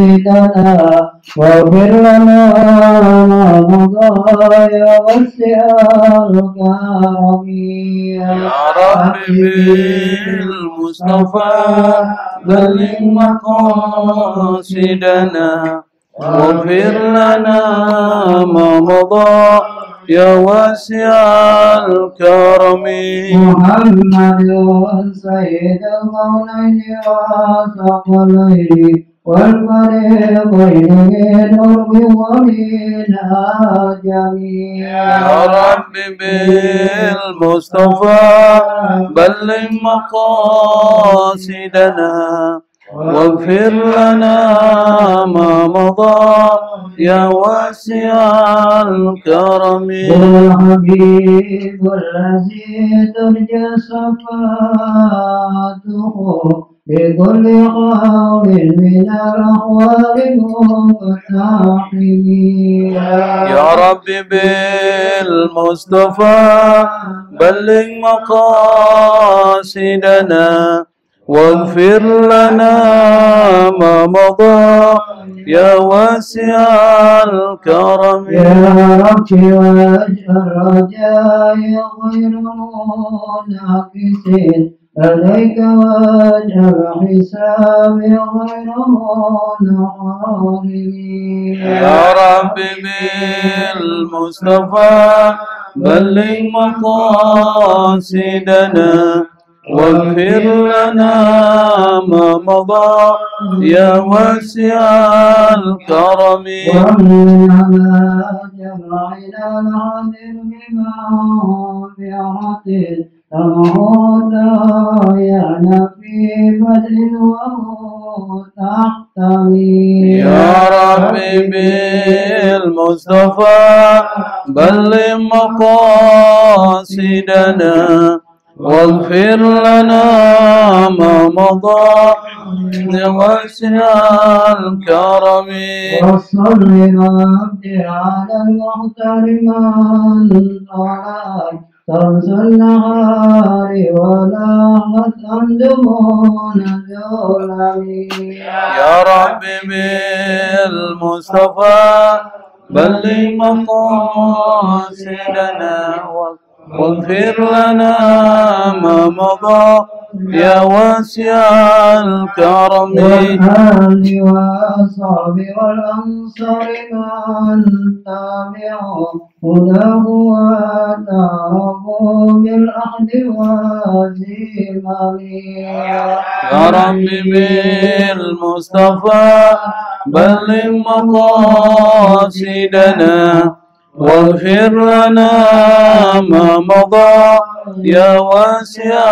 مقاصدنا واغفر لنا ما مضى يا واسع الكرم يا رب بالمصطفى بلغ مقاصدنا واغفر لنا ما مضى يا واسع الكرم. محمد سيد الكونين والثقلين والفريقين من عرب ومن آجم. يا رب بالمصطفى بلغ مقاصدنا واغفر لنا ما مضى يا واسع الكرم. والحبيب الذي ترجى صفاته بكل قول من الأحوال مقتحم. يا رب بالمصطفى بلغ مقاصدنا واغفر لنا ما مضى يا واسع الكرم. يا رب وجه الرجاء غير منعكس عليك وجه الحساب غير منحرم. يا رب بالمصطفى بلغ مقاصدنا واغفر لنا ما مضى يا واسع الكرم. ومنعنا جمعنا العدل بمغفرة تموت يانا في بدل ومتحتم. يا رب بالمصطفى بلغ مقاصدنا واغفر لنا ما مضى يا واسع الكرم. وصل ربي على المختار من طلع طرز النهار ولا غثا دون الظلم. يا رب بالمصطفى بلغ مقاصدنا واغفر لنا ما مضى يا واسع الكرم. والآل والأصحاب والأنصار من تبعوا هداه وتعرفوا بالأخذ والزمام. يا رب بالمصطفى بلغ مقاصدنا واغفر لنا ما مضى يا واسع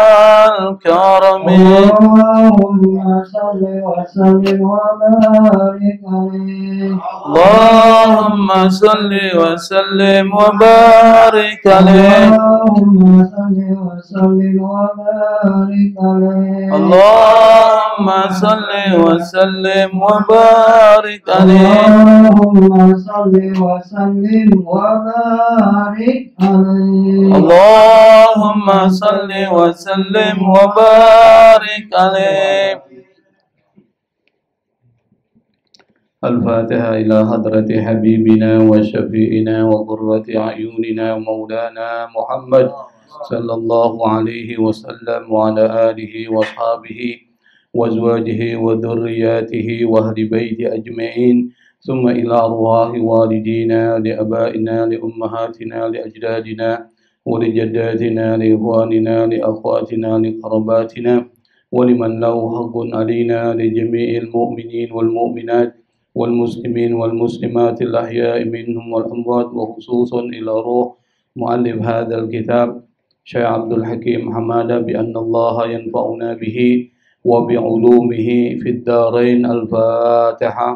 الكرم. اللهم صل وسلم وبارك عليه. اللهم صل وسلم وبارك عليه. اللهم صل وسلم وبارك عليه. اللهم صل وسلم وبارك عليه. اللهم صل وسلم وبارك عليه. اللهم صل وسلم وبارك عليه. الفاتحة إلى حضرة حبيبنا وشفيئنا وقرة أعيننا ومولانا محمد صلى الله عليه وسلم وعلى آله وأصحابه وأزواجه وذرياته وأهل بيت أجمعين، ثم إلى أرواح والدينا لآبائنا لأمهاتنا لأجدادنا ولجداتنا لإخواننا لأخواتنا لقرباتنا ولمن له حق علينا لجميع المؤمنين والمؤمنات والمسلمين والمسلمات الأحياء منهم والأموات، وخصوصا إلى روح مؤلف هذا الكتاب شيخ عبد الحكيم حمادة بأن الله ينفعنا به وبعلومه في الدارين. الفاتحة.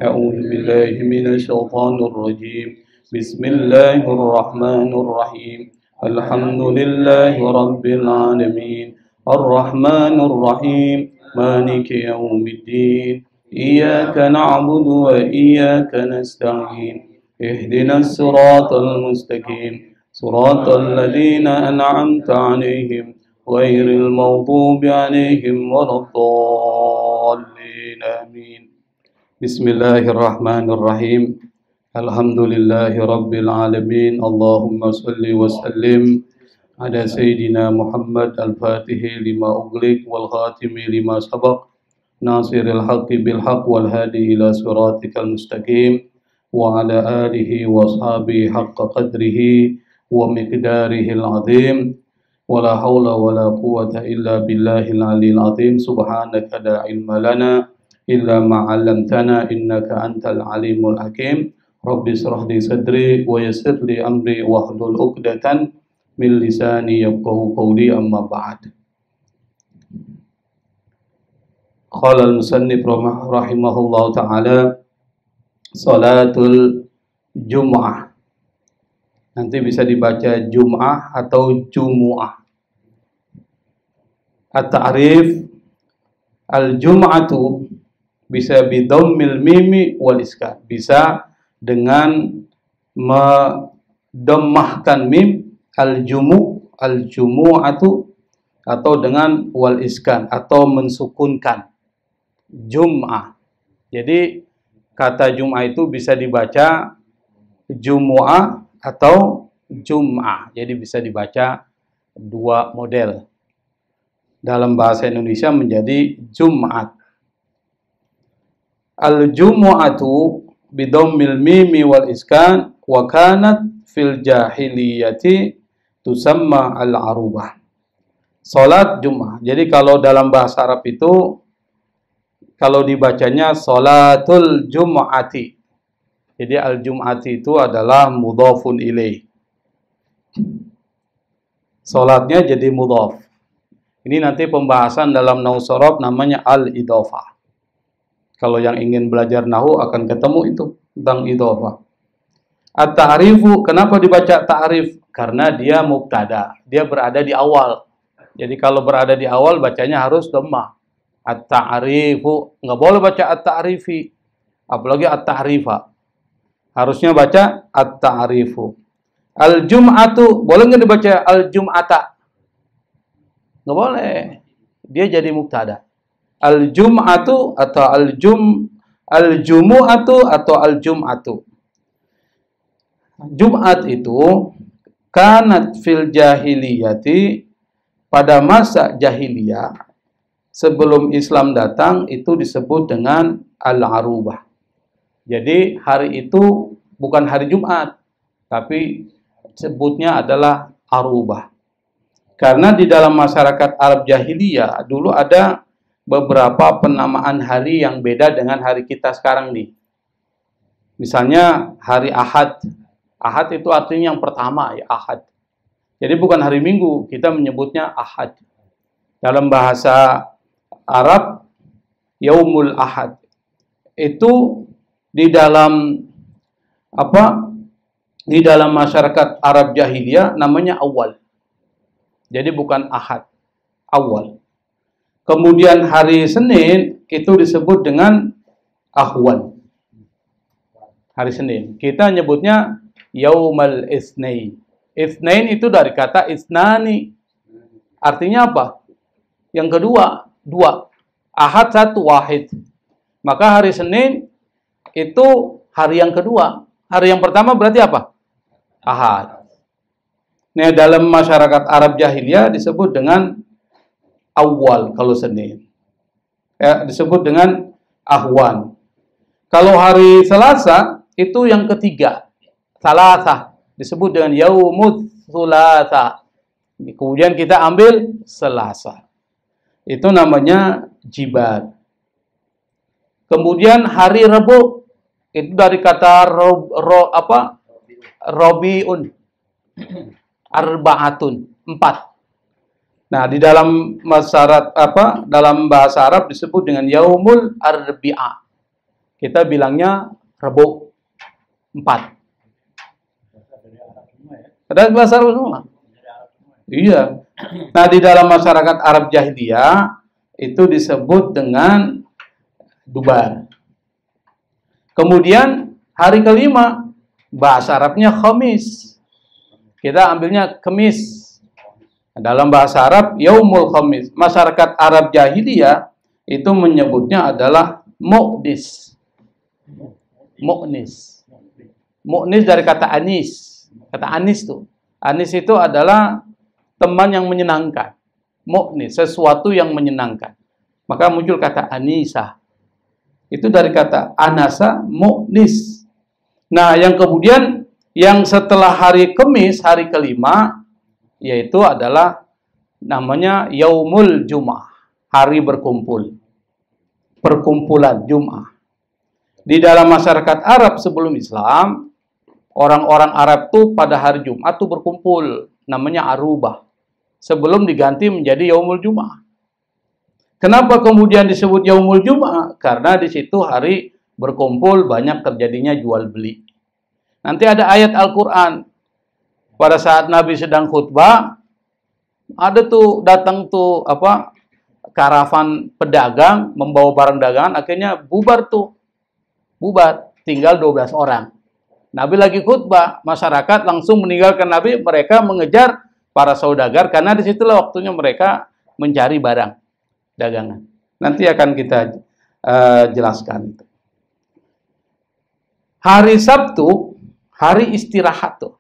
أعوذ بالله من الشيطان الرجيم. بسم الله الرحمن الرحيم. الحمد لله رب العالمين الرحمن الرحيم مالك يوم الدين إياك نعبد وإياك نستعين اهدنا الصراط المستقيم صراط الذين أنعمت عليهم غير المغضوب عليهم ولا الضالين آمين. Bismillahirrahmanirrahim. Alhamdulillahi Rabbil Alamin. Allahumma salli wa sallim ala Sayyidina Muhammad al-Fatihi lima ughliq wal khatimi lima sabaq nasiril haqqi bil haqq wal hadi ila siratikal mustaqim wa ala alihi wa ashabihi haqqa qadrihi wa miqdarihil azim wa la hawla wa la quwwata illa billahil aliyil azim. Subhanaka la ilma lana illa ma 'allamtana innaka antal alimul hakim. Rabbi shrah li sadri wa yassir li amri wahlul 'uqdatan min lisani yafqahu qawli, amma ba'd. Qala al-musannif rahimahullahu ta'ala, salatul jum'ah. Nanti bisa dibaca jum'ah atau jumu'ah. At-ta'rif al-jum'atu bisa bidammil mimi wal iskan. Bisa dengan mendomahkan mim, al-jumu'atu, atau dengan wal iskan, atau mensukunkan jum'ah. Jadi kata jum'ah itu bisa dibaca jumu'ah atau jum'ah. Jadi bisa dibaca dua model. Dalam bahasa Indonesia menjadi jum'at. Al-jumu'atu bidammil mimi wal iskan wa kanat fil jahiliyati tusamma al-arubah. Salat Jumat. Jadi kalau dalam bahasa Arab itu kalau dibacanya salatul jum'ati. Jadi al-jum'ati itu adalah mudhafun ilaih. Salatnya jadi mudhaf. Ini nanti pembahasan dalam nahwu shorof namanya al-idhofah. Kalau yang ingin belajar nahwu akan ketemu itu tentang idhofah. At-ta'rifu, kenapa dibaca ta'rif? Karena dia mubtada, dia berada di awal. Jadi kalau berada di awal bacanya harus dhammah. At-ta'rifu, nggak boleh baca at-ta'rifi, apalagi at-ta'rifa. Harusnya baca at-ta'rifu. Al-jum'atu, boleh nggak dibaca al-jum'ata? Nggak boleh, dia jadi mubtada. Al-jum'atu atau al-jumu'atu atau al-jum'atu. Jumat itu kanat fil jahiliyati, pada masa jahiliyah sebelum Islam datang itu disebut dengan al-arubah. Jadi hari itu bukan hari Jumat, tapi sebutnya adalah arubah. Karena di dalam masyarakat Arab jahiliyah dulu ada beberapa penamaan hari yang beda dengan hari kita sekarang nih. Misalnya hari Ahad. Ahad itu artinya yang pertama, ya Ahad. Jadi bukan hari Minggu, kita menyebutnya Ahad. Dalam bahasa Arab, Yaumul Ahad. Itu di dalam Di dalam masyarakat Arab jahiliyah namanya Awal. Jadi bukan Ahad, Awal. Kemudian hari Senin itu disebut dengan Ahwan. Hari Senin. Kita nyebutnya Yaumal Itsnain. Itsnain itu dari kata isnani. Artinya apa? Yang kedua, dua. Ahad satu, wahid. Maka hari Senin itu hari yang kedua. Hari yang pertama berarti apa? Ahad. Nah, dalam masyarakat Arab jahiliyah disebut dengan Awal kalau Senin. Ya, disebut dengan Ahwan. Kalau hari Selasa itu yang ketiga. Salasa disebut dengan Yaumut Thulatha. Kemudian kita ambil Selasa. Itu namanya Jibat. Kemudian hari Rabu itu dari kata Robiun. Arba'atun, 4. Nah, di dalam dalam bahasa Arab disebut dengan Yaumul Arbi'a. Kita bilangnya Rabu 4. Ada bahasa Arab semua? Iya. Nah, di dalam masyarakat Arab jahiliyah itu disebut dengan Dubar. Kemudian hari kelima bahasa Arabnya Khamis. Kita ambilnya Kemis. Dalam bahasa Arab, Yaumul Khamis. Masyarakat Arab jahiliyah itu menyebutnya adalah Muqdis. Mu'nis. Mu'nis dari kata anis. Kata anis tuh. Anis itu adalah teman yang menyenangkan. Mu'nis, sesuatu yang menyenangkan. Maka muncul kata anisa. Itu dari kata anasa, mu'nis. Nah, yang kemudian yang setelah hari Kamis, hari kelima, yaitu adalah namanya Yaumul Jum'ah, hari berkumpul. Perkumpulan Jum'ah. Di dalam masyarakat Arab sebelum Islam, orang-orang Arab tuh pada hari Jumat tuh berkumpul, namanya Arubah. Sebelum diganti menjadi Yaumul Jum'ah. Kenapa kemudian disebut Yaumul Jum'ah? Karena di situ hari berkumpul, banyak terjadinya jual beli. Nanti ada ayat Al-Quran. Pada saat Nabi sedang khutbah, ada tuh datang tuh karavan pedagang membawa barang dagangan, akhirnya bubar tuh. Bubar, tinggal 12 orang. Nabi lagi khutbah, masyarakat langsung meninggalkan Nabi, mereka mengejar para saudagar karena disitulah waktunya mereka mencari barang dagangan. Nanti akan kita jelaskan. Hari Sabtu, hari istirahat tuh.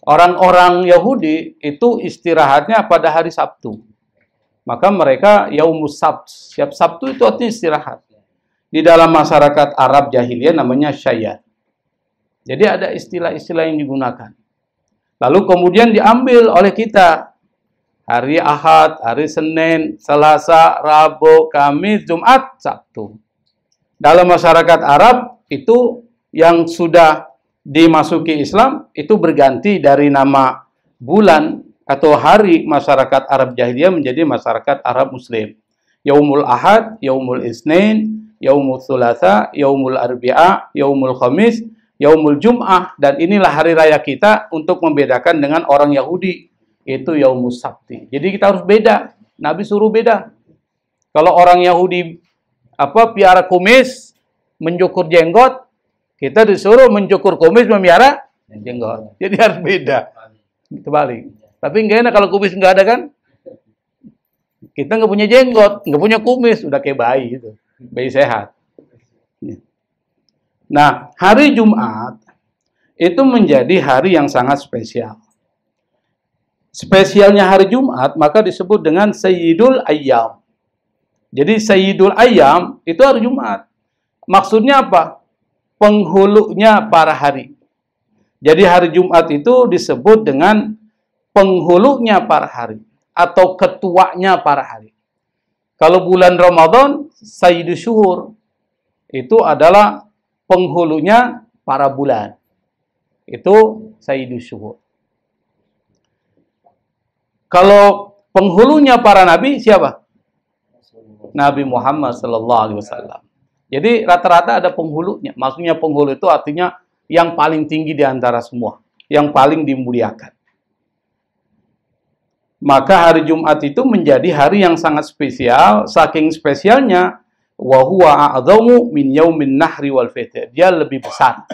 Orang-orang Yahudi itu istirahatnya pada hari Sabtu. Maka mereka Yaumus Sabt. Setiap Sabtu itu artinya istirahat. Di dalam masyarakat Arab jahiliyah namanya syayat. Jadi ada istilah-istilah yang digunakan. Lalu kemudian diambil oleh kita. Hari Ahad, hari Senin, Selasa, Rabu, Kamis, Jumat, Sabtu. Dalam masyarakat Arab itu yang sudah dimasuki Islam itu berganti dari nama bulan atau hari masyarakat Arab jahiliyah menjadi masyarakat Arab Muslim. Yaumul Ahad, Yaumul Isnin, Yaumul Thulatha, Yaumul Arbi'a, Yaumul Khamis, Yaumul Jum'ah, dan inilah hari raya kita untuk membedakan dengan orang Yahudi, itu Yaumus Sabti. Jadi kita harus beda. Nabi suruh beda. Kalau orang Yahudi piara kumis, mencukur jenggot, kita disuruh mencukur kumis, memelihara jenggot. Jadi harus beda. Terbalik. Tapi nggak enak kalau kumis nggak ada kan? Kita nggak punya jenggot, nggak punya kumis, udah kayak bayi gitu. Bayi sehat. Nah, hari Jumat itu menjadi hari yang sangat spesial. Spesialnya hari Jumat maka disebut dengan Sayyidul Ayyam. Jadi Sayyidul Ayyam itu hari Jumat. Maksudnya apa? Penghulunya para hari. Jadi hari Jumat itu disebut dengan penghulunya para hari atau ketuanya para hari. Kalau bulan Ramadan, Sayyidul Syuhur itu adalah penghulunya para bulan. Itu Sayyidul Syuhur. Kalau penghulunya para nabi siapa? Nabi Muhammad sallallahu alaihi wasallam. Jadi rata-rata ada penghulunya. Maksudnya penghulu itu artinya yang paling tinggi di antara semua, yang paling dimuliakan. Maka hari Jumat itu menjadi hari yang sangat spesial, saking spesialnya wa huwa a'dhamu min yaumin nahri wal fitr. Dia lebih besar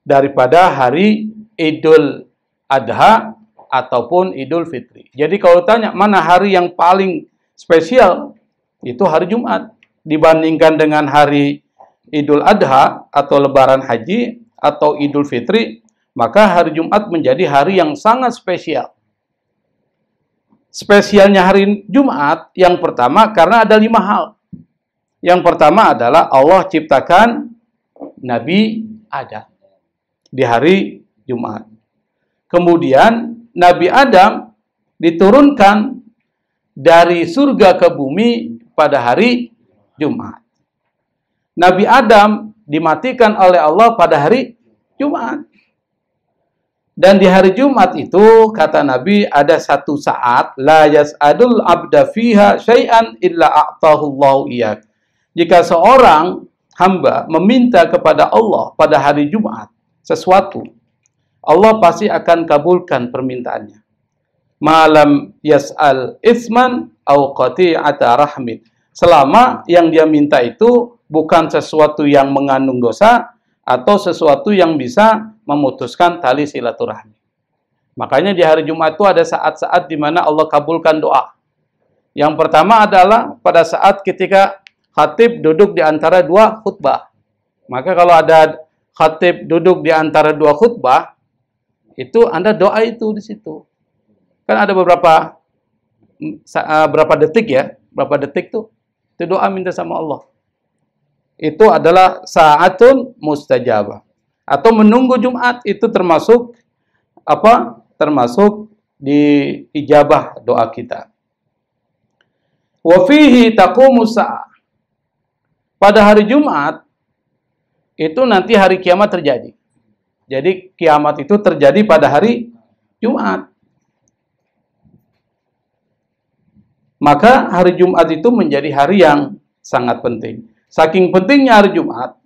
daripada hari Idul Adha ataupun Idul Fitri. Jadi kalau tanya mana hari yang paling spesial, itu hari Jumat. Dibandingkan dengan hari Idul Adha atau Lebaran Haji atau Idul Fitri, maka hari Jumat menjadi hari yang sangat spesial. Spesialnya hari Jumat yang pertama karena ada 5 hal. Yang pertama adalah Allah ciptakan Nabi Adam di hari Jumat. Kemudian Nabi Adam diturunkan dari surga ke bumi pada hari Jumat. Nabi Adam dimatikan oleh Allah pada hari Jumat. Dan di hari Jumat itu, kata Nabi, ada satu saat, la yas'adul abda fiha syai'an illa a'tahu Allahu iyyak. Jika seorang hamba meminta kepada Allah pada hari Jumat sesuatu, Allah pasti akan kabulkan permintaannya. Malam yas'al isman au qati'ata rahmin. Selama yang dia minta itu bukan sesuatu yang mengandung dosa atau sesuatu yang bisa memutuskan tali silaturahmi. Makanya di hari Jumat itu ada saat-saat di mana Allah kabulkan doa. Yang pertama adalah pada saat ketika khatib duduk di antara 2 khutbah. Maka kalau ada khatib duduk di antara dua khutbah, itu Anda doa itu di situ. Kan ada berapa detik ya? Berapa detik tuh? Itu doa minta sama Allah. Itu adalah saatun mustajabah. Atau menunggu Jumat itu termasuk apa? Termasuk di ijabah doa kita. Wa fihi taqumu sa'ah. Pada hari Jumat itu nanti hari kiamat terjadi. Jadi kiamat itu terjadi pada hari Jumat. Maka hari Jumat itu menjadi hari yang sangat penting. Saking pentingnya hari Jumat,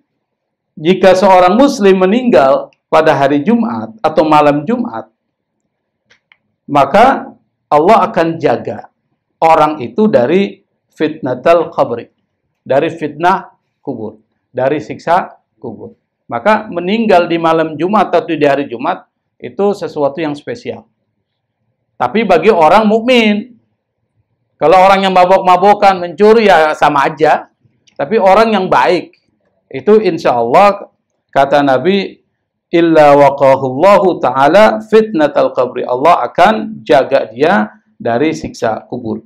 jika seorang muslim meninggal pada hari Jumat atau malam Jumat, maka Allah akan jaga orang itu dari fitnatul qabri, dari fitnah kubur, dari siksa kubur. Maka meninggal di malam Jumat atau di hari Jumat itu sesuatu yang spesial. Tapi bagi orang mukmin, kalau orang yang mabok-mabokan, mencuri ya sama aja. Tapi orang yang baik itu insya Allah kata Nabi, illa waqahullahu ta'ala fitnatal qabri. Allah akan jaga dia dari siksa kubur.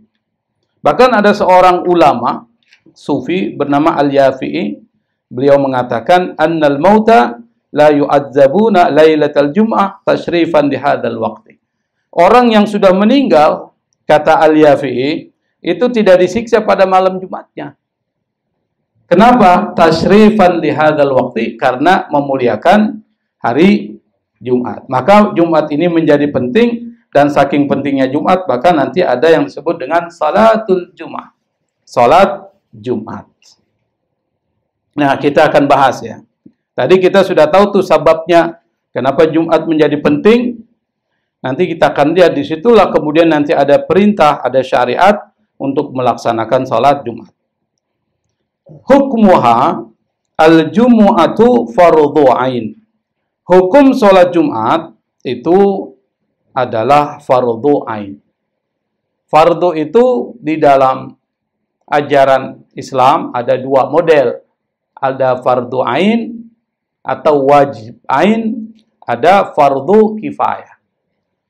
Bahkan ada seorang ulama sufi bernama Al-Yafi'i, beliau mengatakan annal mauta la yu'adzabuna lailatal jum'ah tashrifan di hadzal waqti. Orang yang sudah meninggal, kata Al-Yafi'i, itu tidak disiksa pada malam Jumatnya. Kenapa? Tashrifan di hadzal waqti, karena memuliakan hari Jumat. Maka Jumat ini menjadi penting, dan saking pentingnya Jumat, bahkan nanti ada yang disebut dengan salatul Jumat. Salat Jumat. Nah, kita akan bahas ya. Tadi kita sudah tahu tuh sebabnya kenapa Jumat menjadi penting. Nanti kita akan lihat di situlah kemudian nanti ada perintah, ada syariat untuk melaksanakan salat Jumat. Hukmuha al-jumu'atu fardhu ain. Hukum salat Jumat itu adalah fardhu ain. Fardhu itu di dalam ajaran Islam ada dua model. Ada fardhu ain atau wajib ain, ada fardhu kifayah.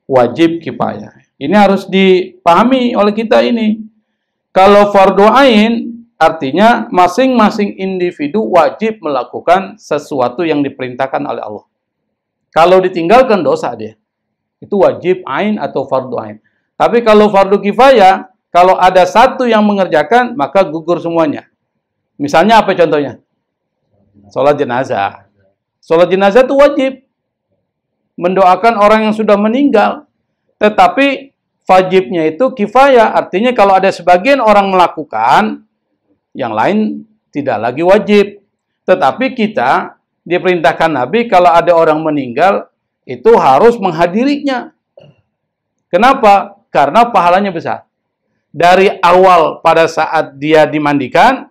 Wajib kifayah. Ini harus dipahami oleh kita ini. Kalau fardhu ain artinya masing-masing individu wajib melakukan sesuatu yang diperintahkan oleh Allah. Kalau ditinggalkan dosa dia. Itu wajib ain atau fardhu ain. Tapi kalau fardhu kifayah, kalau ada satu yang mengerjakan, maka gugur semuanya. Misalnya apa contohnya? Sholat jenazah. Sholat jenazah itu wajib. Mendoakan orang yang sudah meninggal. Tetapi wajibnya itu kifayah. Artinya kalau ada sebagian orang melakukan, yang lain tidak lagi wajib. Tetapi kita diperintahkan Nabi kalau ada orang meninggal, itu harus menghadirinya. Kenapa? Karena pahalanya besar. Dari awal pada saat dia dimandikan,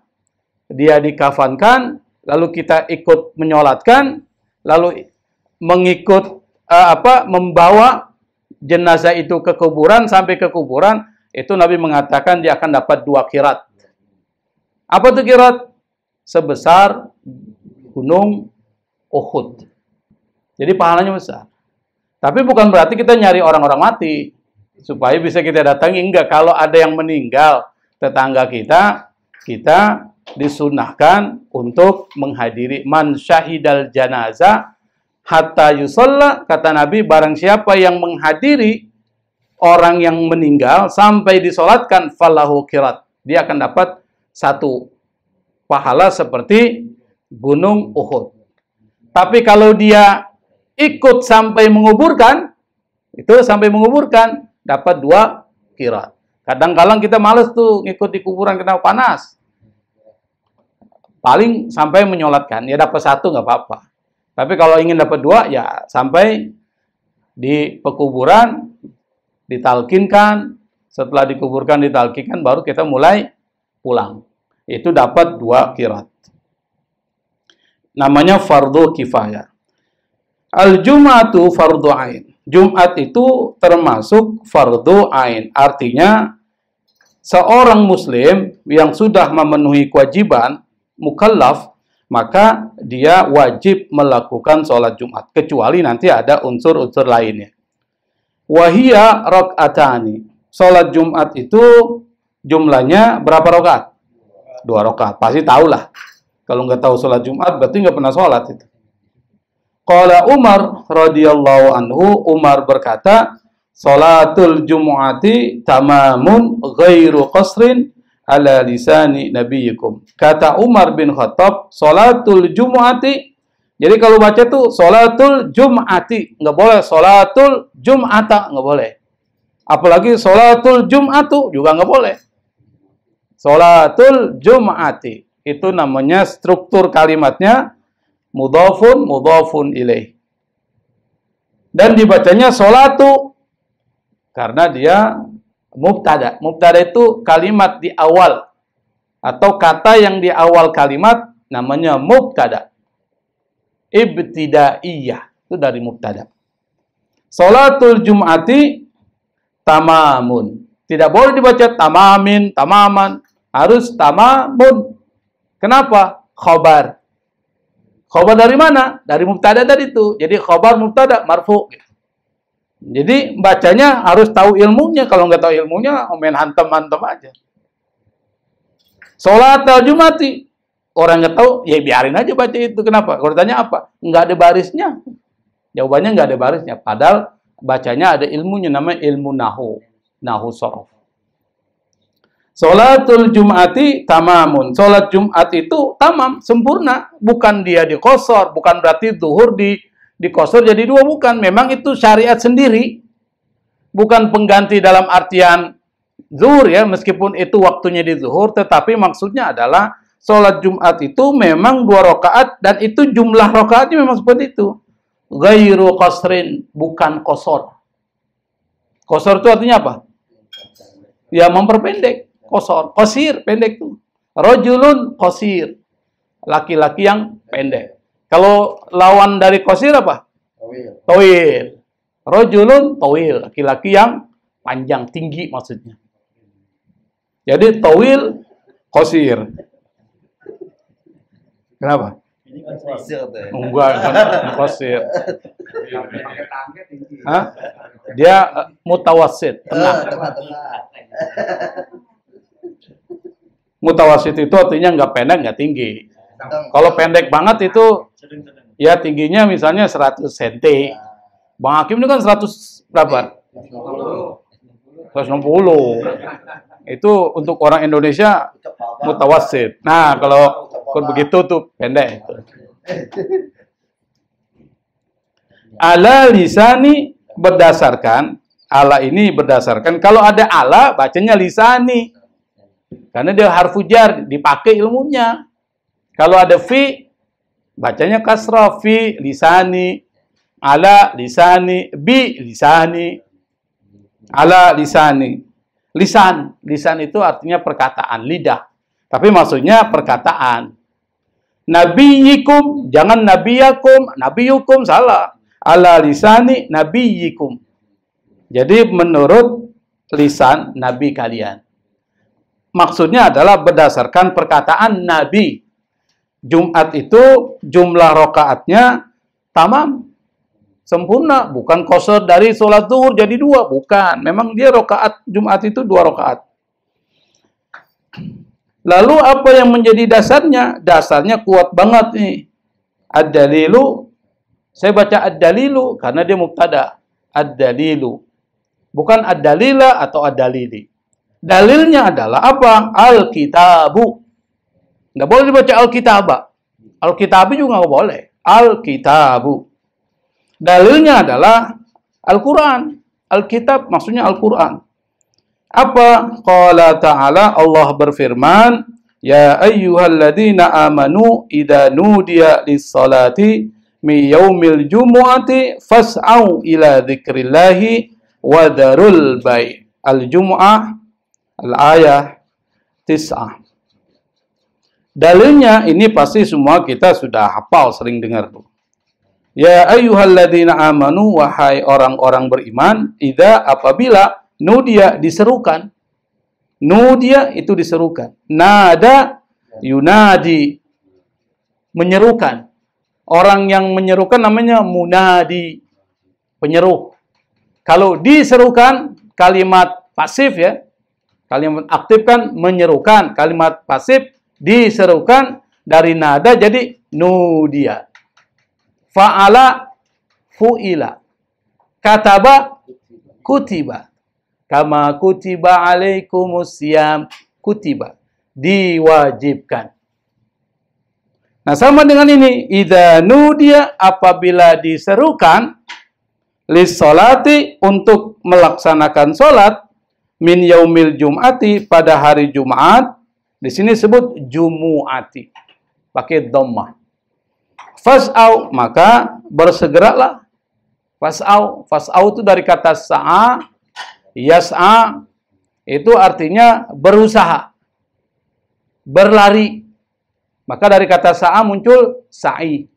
dia dikafankan, lalu kita ikut menyolatkan, lalu mengikut membawa jenazah itu ke kuburan, sampai ke kuburan, itu Nabi mengatakan dia akan dapat 2 qirat. Apa itu qirat? Sebesar gunung Uhud. Jadi pahalanya besar. Tapi bukan berarti kita nyari orang-orang mati supaya bisa kita datangi. Enggak, kalau ada yang meninggal tetangga kita, kita disunahkan untuk menghadiri. Man syahidal janazah hatta yusalla, kata Nabi, barang siapa yang menghadiri orang yang meninggal sampai disolatkan, falahu qirat, dia akan dapat 1 pahala seperti gunung Uhud. Tapi kalau dia ikut sampai menguburkan, itu sampai menguburkan dapat 2 qirat. Kadang-kadang kita males tuh ngikut di kuburan karena panas. Paling sampai menyolatkan, ya dapat 1 nggak apa-apa. Tapi kalau ingin dapat 2, ya sampai di pekuburan, ditalkinkan. Setelah dikuburkan, ditalkinkan, baru kita mulai pulang. Itu dapat 2 qirat. Namanya fardhu kifayah. Al-jum'atu fardhu ain. Jumat itu termasuk fardhu ain. Artinya, seorang muslim yang sudah memenuhi kewajiban, mukallaf, maka dia wajib melakukan sholat Jumat. Kecuali nanti ada unsur-unsur lainnya. Wahia rakaatani. Sholat Jumat itu jumlahnya berapa rakaat? 2 rakaat. Pasti tahulah. Kalau nggak tahu sholat Jumat, berarti nggak pernah sholat itu. Qala Umar radhiyallahu anhu, Umar berkata, sholatul Jumu'ati tamamun ghairu qasrin ala lisani nabiyikum. Kata Umar bin Khattab, sholatul Jumu'ati. Jadi kalau baca tuh sholatul Jum'ati, nggak boleh sholatul Jum'ata, nggak boleh. Apalagi sholatul Jum'atu juga nggak boleh. Sholatul Jum'ati itu namanya struktur kalimatnya mudhafun ilaih. Dan dibacanya sholatu karena dia mubtada. Mubtada itu kalimat di awal atau kata yang di awal kalimat namanya mubtada. Ibtidaiyah itu dari mubtada. Sholatul Jum'ati tamamun. Tidak boleh dibaca tamamin, tamaman. Harus tamamun. Kenapa? Khobar. Khobar dari mana? Dari mubtada tadi itu. Jadi khobar mubtada marfu. Jadi bacanya harus tahu ilmunya. Kalau nggak tahu ilmunya, main hantem-hantem aja. Sholat al-Jumati. Orang nggak tahu, ya biarin aja baca itu. Kenapa? Kalau ditanya apa? Nggak ada barisnya. Jawabannya nggak ada barisnya. Padahal bacanya ada ilmunya. Namanya ilmu nahu. Nahu sorof. Sholatul Jum'ati tamamun. Sholat Jumat itu tamam, sempurna. Bukan dia dikosor, bukan berarti zuhur dikosor jadi 2, bukan. Memang itu syariat sendiri. Bukan pengganti dalam artian zuhur ya, meskipun itu waktunya di zuhur, tetapi maksudnya adalah sholat Jumat itu memang 2 rakaat dan itu jumlah rakaatnya memang seperti itu. Ghairu qasrin, bukan kosor. Kosor itu artinya apa? Ya memperpendek. Kosor, qasir, pendek tuh. Rajulun qasir, laki-laki yang pendek. Kalau lawan dari qasir apa? Tawil. Rajulun tawil, laki-laki yang panjang, tinggi maksudnya. Jadi tawil, qasir. Kenapa? Enggak, kan qasir. Hah? Dia mutawassit, tengah. Mutawasit itu artinya nggak pendek, nggak tinggi. Kalau pendek banget itu, ya tingginya misalnya 100 cm. Bang Hakim ini kan 100 berapa? 160. Itu untuk orang Indonesia mutawasit. Nah, kalau begitu tuh pendek. Ala lisani berdasarkan, ala ini berdasarkan, kalau ada ala bacanya lisani. Karena dia harfu jar, dipakai ilmunya. Kalau ada fi, bacanya kasrah, fi lisani, ala lisani, bi lisani, ala lisani. Lisan itu artinya perkataan, lidah. Tapi maksudnya perkataan. Nabiyikum, jangan nabiyakum, nabiyukum salah. Ala lisani nabiyikum. Jadi menurut lisan nabi kalian. Maksudnya adalah berdasarkan perkataan Nabi. Jumat itu jumlah rakaatnya tamam, sempurna. Bukan qasar dari sholat zuhur jadi 2. Bukan. Memang dia rakaat Jumat itu 2 rakaat. Lalu apa yang menjadi dasarnya? Dasarnya kuat banget nih. Ad-dalilu. Saya baca ad-dalilu karena dia mubtada. Ad-dalilu. Bukan ad-dalila atau ad-dalili. Dalilnya adalah apa? Al-kitabu. Nggak boleh dibaca al-kitaba. Al-kitabu juga nggak boleh. Al-kitabu. Dalilnya adalah Al-Quran. Al-kitab maksudnya Al-Quran. Apa? Qala ta'ala, Allah berfirman, Ya ayyuhalladzina amanu idza nudiya lis-salati mi yaumil jumu'ati fas'au ila dzikrillahi wa dharul bai'. Al-Jumu'ah Al-Ayah 9. Dalilnya ini pasti semua kita sudah hafal, sering dengar tuh. Ya ayyuhalladzina amanu, wahai orang-orang beriman, idza apabila nudia diserukan. Nudia itu diserukan. Nada yunadi. menyerukan. Orang yang menyerukan namanya munadi, penyeru. Kalau diserukan, kalimat pasif ya. Kalimat aktif kan menyerukan. Kalimat pasif diserukan, dari nada jadi nudia. Fa'ala, fu'ila. Kataba, kutiba. Kama kutiba alaikumusiyam, kutiba. Diwajibkan. Nah, sama dengan ini, idza nudiya, apabila diserukan lis-sholati, untuk melaksanakan sholat, min yaumil jum'ati, pada hari Jumat. Di sini sebut jumu'ati, pakai dhammah. Fas'au, maka bersegeralah. Fas'au itu dari kata sa'a, yas'a, itu artinya berusaha, berlari. Maka dari kata sa'a muncul sa'i.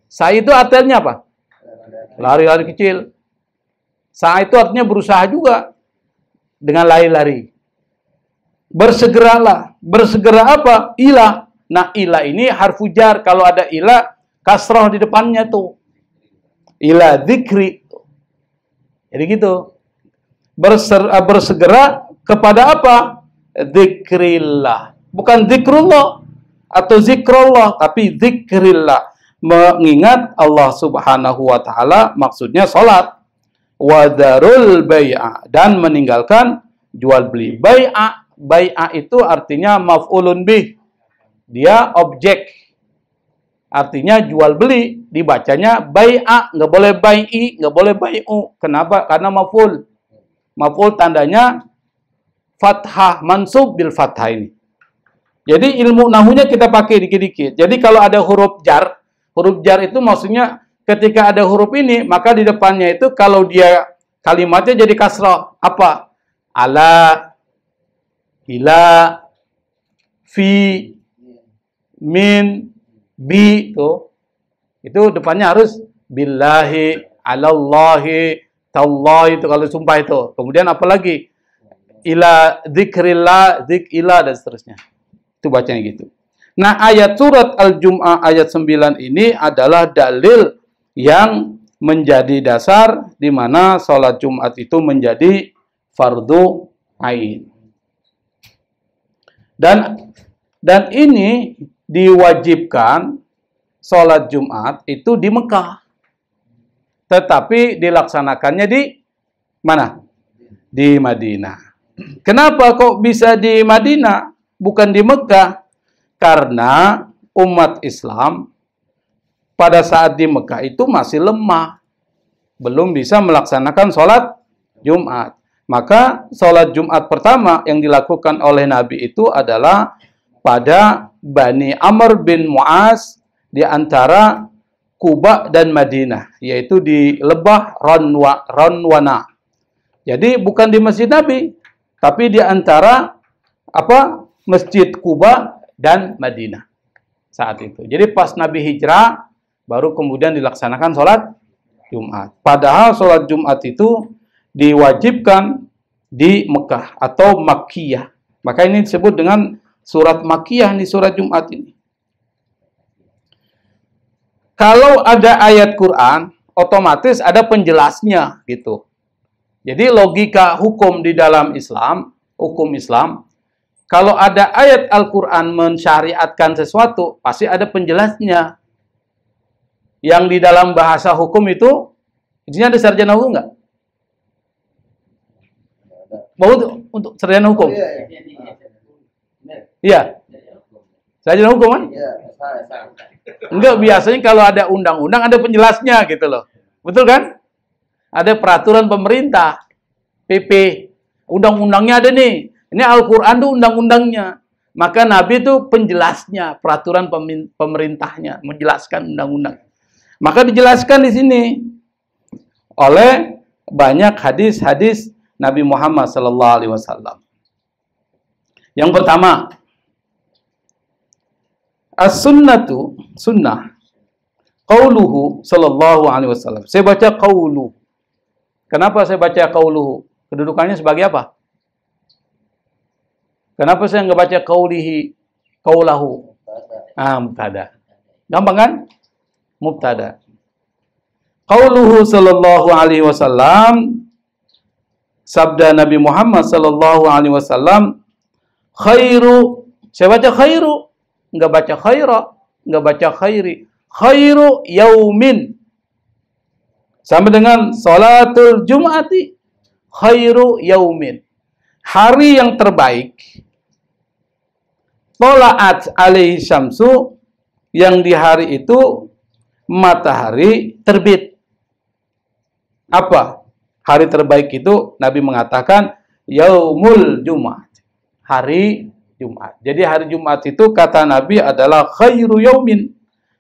Sa'i itu artinya apa? Lari-lari kecil. Sa'i itu artinya berusaha juga dengan lari-lari. Bersegeralah. Bersegera apa? Ila. Nah, ila ini harfu jar. Kalau ada ila, kasrah di depannya tuh. Ila dzikri. Jadi gitu. Bersegera kepada apa? Dzikrillah. Bukan zikrullah atau zikrullah, tapi dzikrillah, mengingat Allah Subhanahu wa taala, maksudnya salat. Wa darul bai'a, dan meninggalkan jual beli. Bai'a itu artinya maf'ulun bih. Dia objek. Artinya jual beli, dibacanya bai'a, nggak boleh bai'i, nggak boleh bai'u. Kenapa? Karena maf'ul. Maf'ul tandanya fathah, mansub bil fathah ini. Jadi ilmu nahunya kita pakai dikit-dikit. Jadi kalau ada huruf jar itu maksudnya ketika ada huruf ini, maka di depannya itu kalau dia kalimatnya jadi kasrah. Apa? Ala, ila, fi, min, bi, tuh. Itu depannya harus billahi, alallahi, tallahi, itu kalau sumpah itu. Kemudian apa lagi? Ila, dzikrillah, dzikillah, dan seterusnya. Itu bacanya gitu. Nah, ayat surat Al-Jum'ah ayat 9 ini adalah dalil yang menjadi dasar di mana sholat Jumat itu menjadi fardu ain. Dan ini diwajibkan sholat Jumat itu di Mekah. Tetapi dilaksanakannya di mana? Di Madinah. Kenapa kok bisa di Madinah? Bukan di Mekah, karena umat Islam pada saat di Mekah itu masih lemah, belum bisa melaksanakan sholat Jumat. Maka sholat Jumat pertama yang dilakukan oleh Nabi itu adalah pada Bani Amr bin Mu'az di antara Kuba dan Madinah, yaitu di Lebah Ranwana. Jadi bukan di Masjid Nabi, tapi di antara Masjid Kuba dan Madinah saat itu. Jadi pas Nabi hijrah, baru kemudian dilaksanakan sholat Jumat. Padahal sholat Jumat itu diwajibkan di Mekah atau Makkiyah. Maka ini disebut dengan surat Makkiyah di surat Jumat ini. Kalau ada ayat Quran, otomatis ada penjelasnya gitu. Jadi logika hukum di dalam Islam, hukum Islam, kalau ada ayat Al-Quran mensyariatkan sesuatu, pasti ada penjelasnya. Yang di dalam bahasa hukum itu, isinya ada sarjana hukum nggak? Mau untuk sarjana hukum? Iya. Sarjana hukum kan? Enggak, biasanya kalau ada undang-undang ada penjelasnya gitu loh. Betul kan? Ada peraturan pemerintah, PP. Undang-undangnya ada nih. Ini Al-Quran itu undang-undangnya. Maka Nabi itu penjelasnya, peraturan pemerintahnya, menjelaskan undang-undang. Maka dijelaskan di sini oleh banyak hadis-hadis Nabi Muhammad SAW. Yang pertama, as-sunnatu, sunnah, qauluhu sallallahu alaihi wasallam. Saya baca qauluhu. Kenapa saya baca qauluhu? Kedudukannya sebagai apa? Kenapa saya nggak baca qaulihi, qaulahu? Mubtada. Gampang kan? Mubtada. Qauluhu sallallahu alaihi wasallam, sabda Nabi Muhammad sallallahu alaihi wasallam, khairu, saya baca khairu, enggak baca khaira, enggak baca khairi. Khairu yaumin. Sama dengan salatul Jum'ati. Khairu yaumin. Hari yang terbaik. Tola'at alaihi syamsu, yang di hari itu matahari terbit. Apa? Hari terbaik itu Nabi mengatakan yaumul Jum'at. Hari Jumat. Jadi hari Jumat itu kata Nabi adalah khairu yaumin.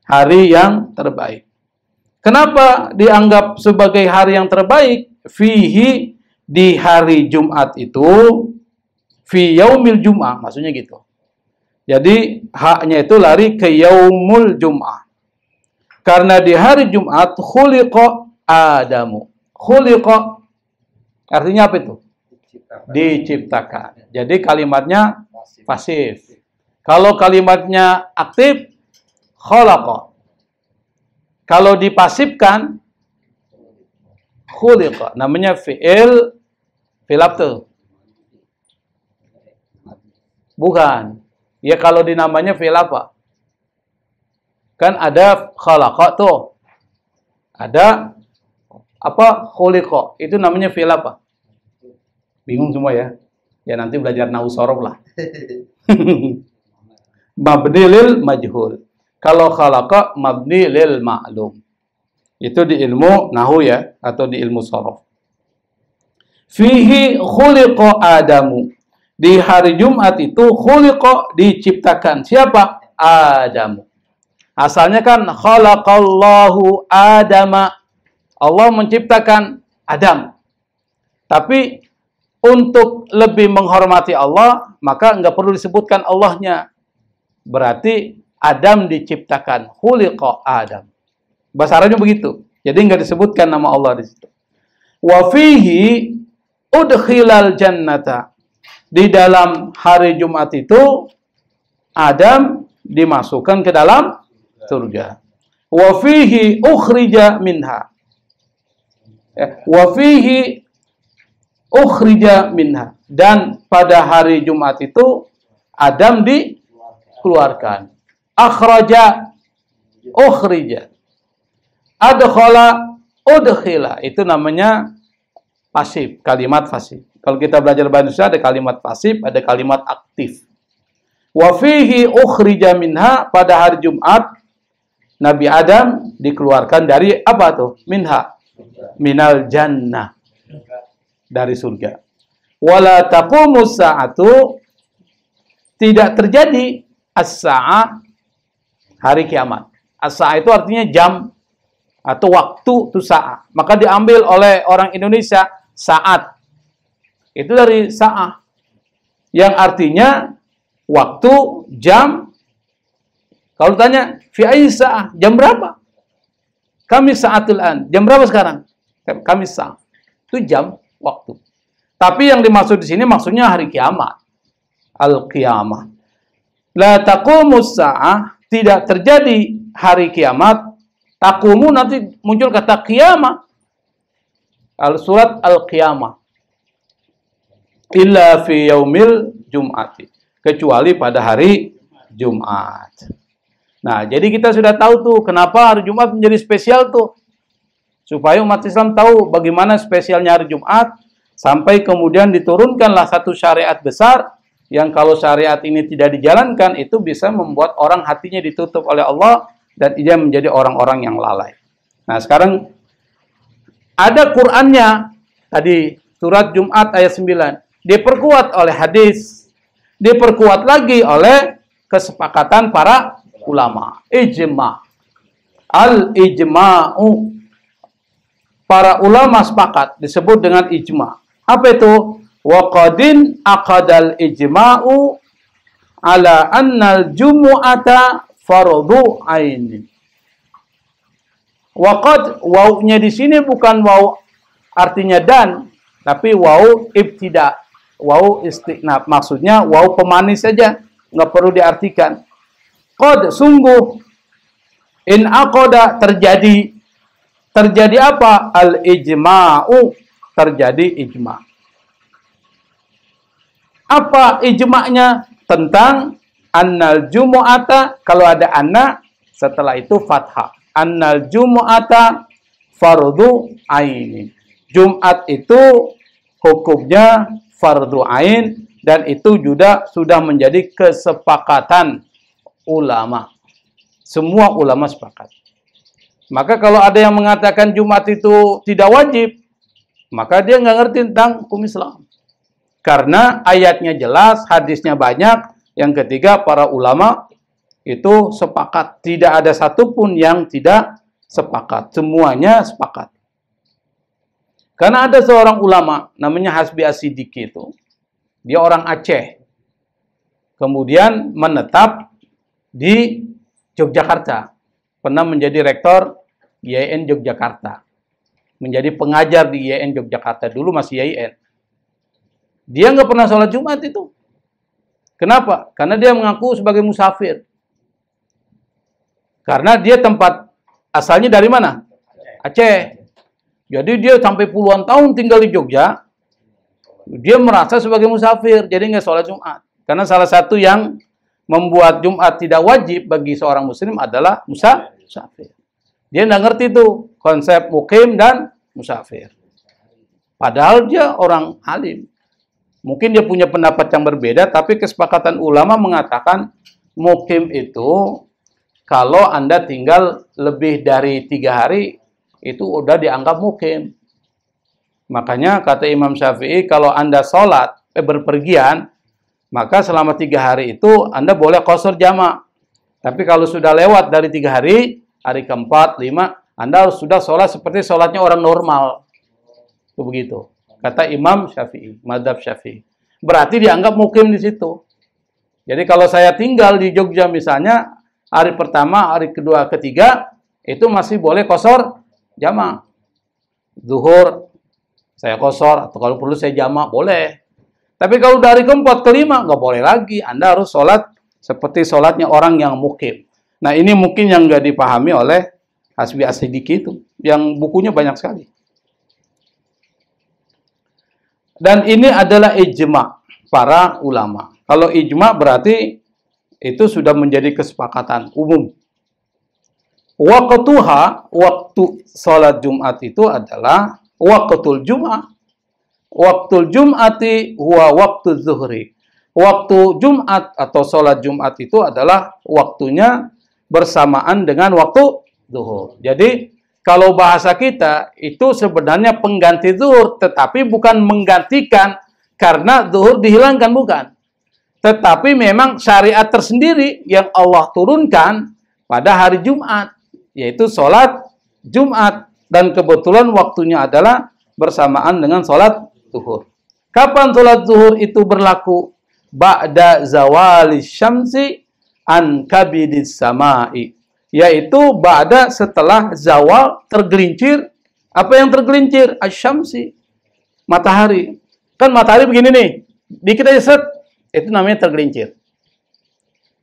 Hari yang terbaik. Kenapa dianggap sebagai hari yang terbaik? Fihi, di hari Jumat itu, fi yaumil Jum'ah, maksudnya gitu. Jadi haknya itu lari ke yaumul Jum'ah. Karena di hari Jumat khuliqa Adamu. Khuliqa artinya apa itu? Diciptakan. Jadi kalimatnya pasif. Kalau kalimatnya aktif, khalaqa. Kalau dipasifkan, khuliqa. Namanya fi'il apa? Bukan. Ya kalau dinamanya fi'il apa? Kan ada khalaqa tuh. Ada apa? Khuliqa. Itu namanya fi'il apa? Bingung semua ya? Ya nanti belajar nahwu shorof lah. Mabni lil majhul. Kalau khalaqa mabni lil ma'lum. Itu di ilmu nahwu ya, atau di ilmu shorof. Fihi khuliqa Adamu. Di hari Jumat itu khuliqa, diciptakan. Siapa? Adamu. Asalnya kan khalaqallahu Adama. Allah menciptakan Adam. Tapi untuk lebih menghormati Allah, maka enggak perlu disebutkan Allahnya. Berarti Adam diciptakan, khuliqa Adam. Bahasa Arabnya begitu. Jadi enggak disebutkan nama Allah di situ. Wa fihi udkhilal jannata. Di dalam hari Jumat itu Adam dimasukkan ke dalam surga. Wa fihi ukhrija minha. Wa fihi ukhrija minha. Dan pada hari Jumat itu Adam dikeluarkan. Akhraja, ukhrija. Adkhala, udkhila. Itu namanya pasif, kalimat pasif. Kalau kita belajar bahasa Indonesia ada kalimat pasif, ada kalimat aktif. Wa fihi ukhrija minha, pada hari Jumat Nabi Adam dikeluarkan dari apa tuh? Minha, minal jannah, dari surga. Wala taqumus sa'atu, tidak terjadi as-sa'ah, hari kiamat. As-sa'ah itu artinya jam atau waktu, itu sa'ah. Maka diambil oleh orang Indonesia saat. Itu dari sa'ah, yang artinya waktu, jam. Kalau tanya fi ayyi sa'ah, jam berapa? Kami sa'atul an. Jam berapa sekarang? Kami sa'ah. Itu jam, waktu. Tapi yang dimaksud di sini maksudnya hari kiamat. Al-qiyamah. La taqumus sa'ah, tidak terjadi hari kiamat. Taqumu nanti muncul kata qiyamah. Surat Al-Qiyamah. Illa fi yaumil Jum'ati. Kecuali pada hari Jumat. Nah, jadi kita sudah tahu tuh kenapa hari Jumat menjadi spesial tuh. Supaya umat Islam tahu bagaimana spesialnya hari Jumat. Sampai kemudian diturunkanlah satu syariat besar. Yang kalau syariat ini tidak dijalankan, itu bisa membuat orang hatinya ditutup oleh Allah. Dan ia menjadi orang-orang yang lalai. Nah, sekarang ada Qur'annya. Tadi surat Jumat ayat 9. Diperkuat oleh hadis. Diperkuat lagi oleh kesepakatan para ulama. Ijma'. Al-ijma'u. Para ulama sepakat. Disebut dengan ijma'. Apa itu? Wa qadin aqadal ijma'u ala annal jumu'ata fardu ainin. Waqad, wawunya di sini bukan wawu artinya dan, tapi wawu ibtida, wawu istinaf. Maksudnya wawu pemanis saja, nggak perlu diartikan. Qad, sungguh, In aqada terjadi apa? Al-ijma'u, terjadi ijma'. Apa ijma'nya? Tentang annal jumu'ata, kalau ada anna, setelah itu fathah. Annal jumu'ata fardu ain. Jumat itu hukumnya fardu ain, dan itu juga sudah menjadi kesepakatan ulama. Semua ulama sepakat. Maka kalau ada yang mengatakan Jumat itu tidak wajib, maka dia nggak ngerti tentang hukum Islam. Karena ayatnya jelas, hadisnya banyak. Yang ketiga, para ulama itu sepakat. Tidak ada satupun yang tidak sepakat. Semuanya sepakat. Karena ada seorang ulama, namanya Hasbi As-Siddiqi itu. Dia orang Aceh. Kemudian menetap di Yogyakarta. Pernah menjadi rektor YIN Yogyakarta. Menjadi pengajar di YIN Yogyakarta. Dulu masih YIN. Dia nggak pernah sholat Jumat itu. Kenapa? Karena dia mengaku sebagai musafir. Karena dia tempat asalnya dari mana? Aceh. Jadi dia sampai puluhan tahun tinggal di Jogja. Dia merasa sebagai musafir. Jadi nggak sholat Jumat. Karena salah satu yang membuat Jumat tidak wajib bagi seorang muslim adalah musafir. Dia nggak ngerti tuh konsep mukim dan musafir. Padahal dia orang alim. Mungkin dia punya pendapat yang berbeda, tapi kesepakatan ulama mengatakan mukim itu kalau Anda tinggal lebih dari 3 hari, itu udah dianggap mukim. Makanya kata Imam Syafi'i, kalau Anda sholat, berpergian, maka selama 3 hari itu Anda boleh qasar jamak. Tapi kalau sudah lewat dari 3 hari, hari keempat, 5, Anda harus sudah sholat seperti sholatnya orang normal. Itu begitu. Kata Imam Syafi'i, mazhab Syafi'i. Berarti dianggap mukim di situ. Jadi kalau saya tinggal di Jogja misalnya, hari pertama, hari kedua, ketiga, itu masih boleh qasar jamak. Zuhur, saya qasar, atau kalau perlu saya jamak, boleh. Tapi kalau dari keempat, kelima, nggak boleh lagi. Anda harus sholat seperti sholatnya orang yang mukim. Nah ini mungkin yang nggak dipahami oleh Hasbi As-Siddiqi itu. Yang bukunya banyak sekali. Dan ini adalah ijma' para ulama. Kalau ijma' berarti itu sudah menjadi kesepakatan umum. Waqtuha, waktu sholat Jumat itu adalah waqtul Jum'ah. Waktul Jum'ati huwa waktu zuhri. Waktu Jumat atau sholat Jumat itu adalah waktunya bersamaan dengan waktu zuhur. Jadi kalau bahasa kita itu sebenarnya pengganti zuhur, tetapi bukan menggantikan karena zuhur dihilangkan, bukan. Tetapi memang syariat tersendiri yang Allah turunkan pada hari Jumat, yaitu sholat Jumat. Dan kebetulan waktunya adalah bersamaan dengan sholat zuhur. Kapan sholat zuhur itu berlaku? Ba'da zawali syamsi an kabidis sama'i. Yaitu ba'da setelah zawal tergelincir. Apa yang tergelincir? Asyamsi. Matahari. Kan matahari begini nih. Dikit aja set. Itu namanya tergelincir.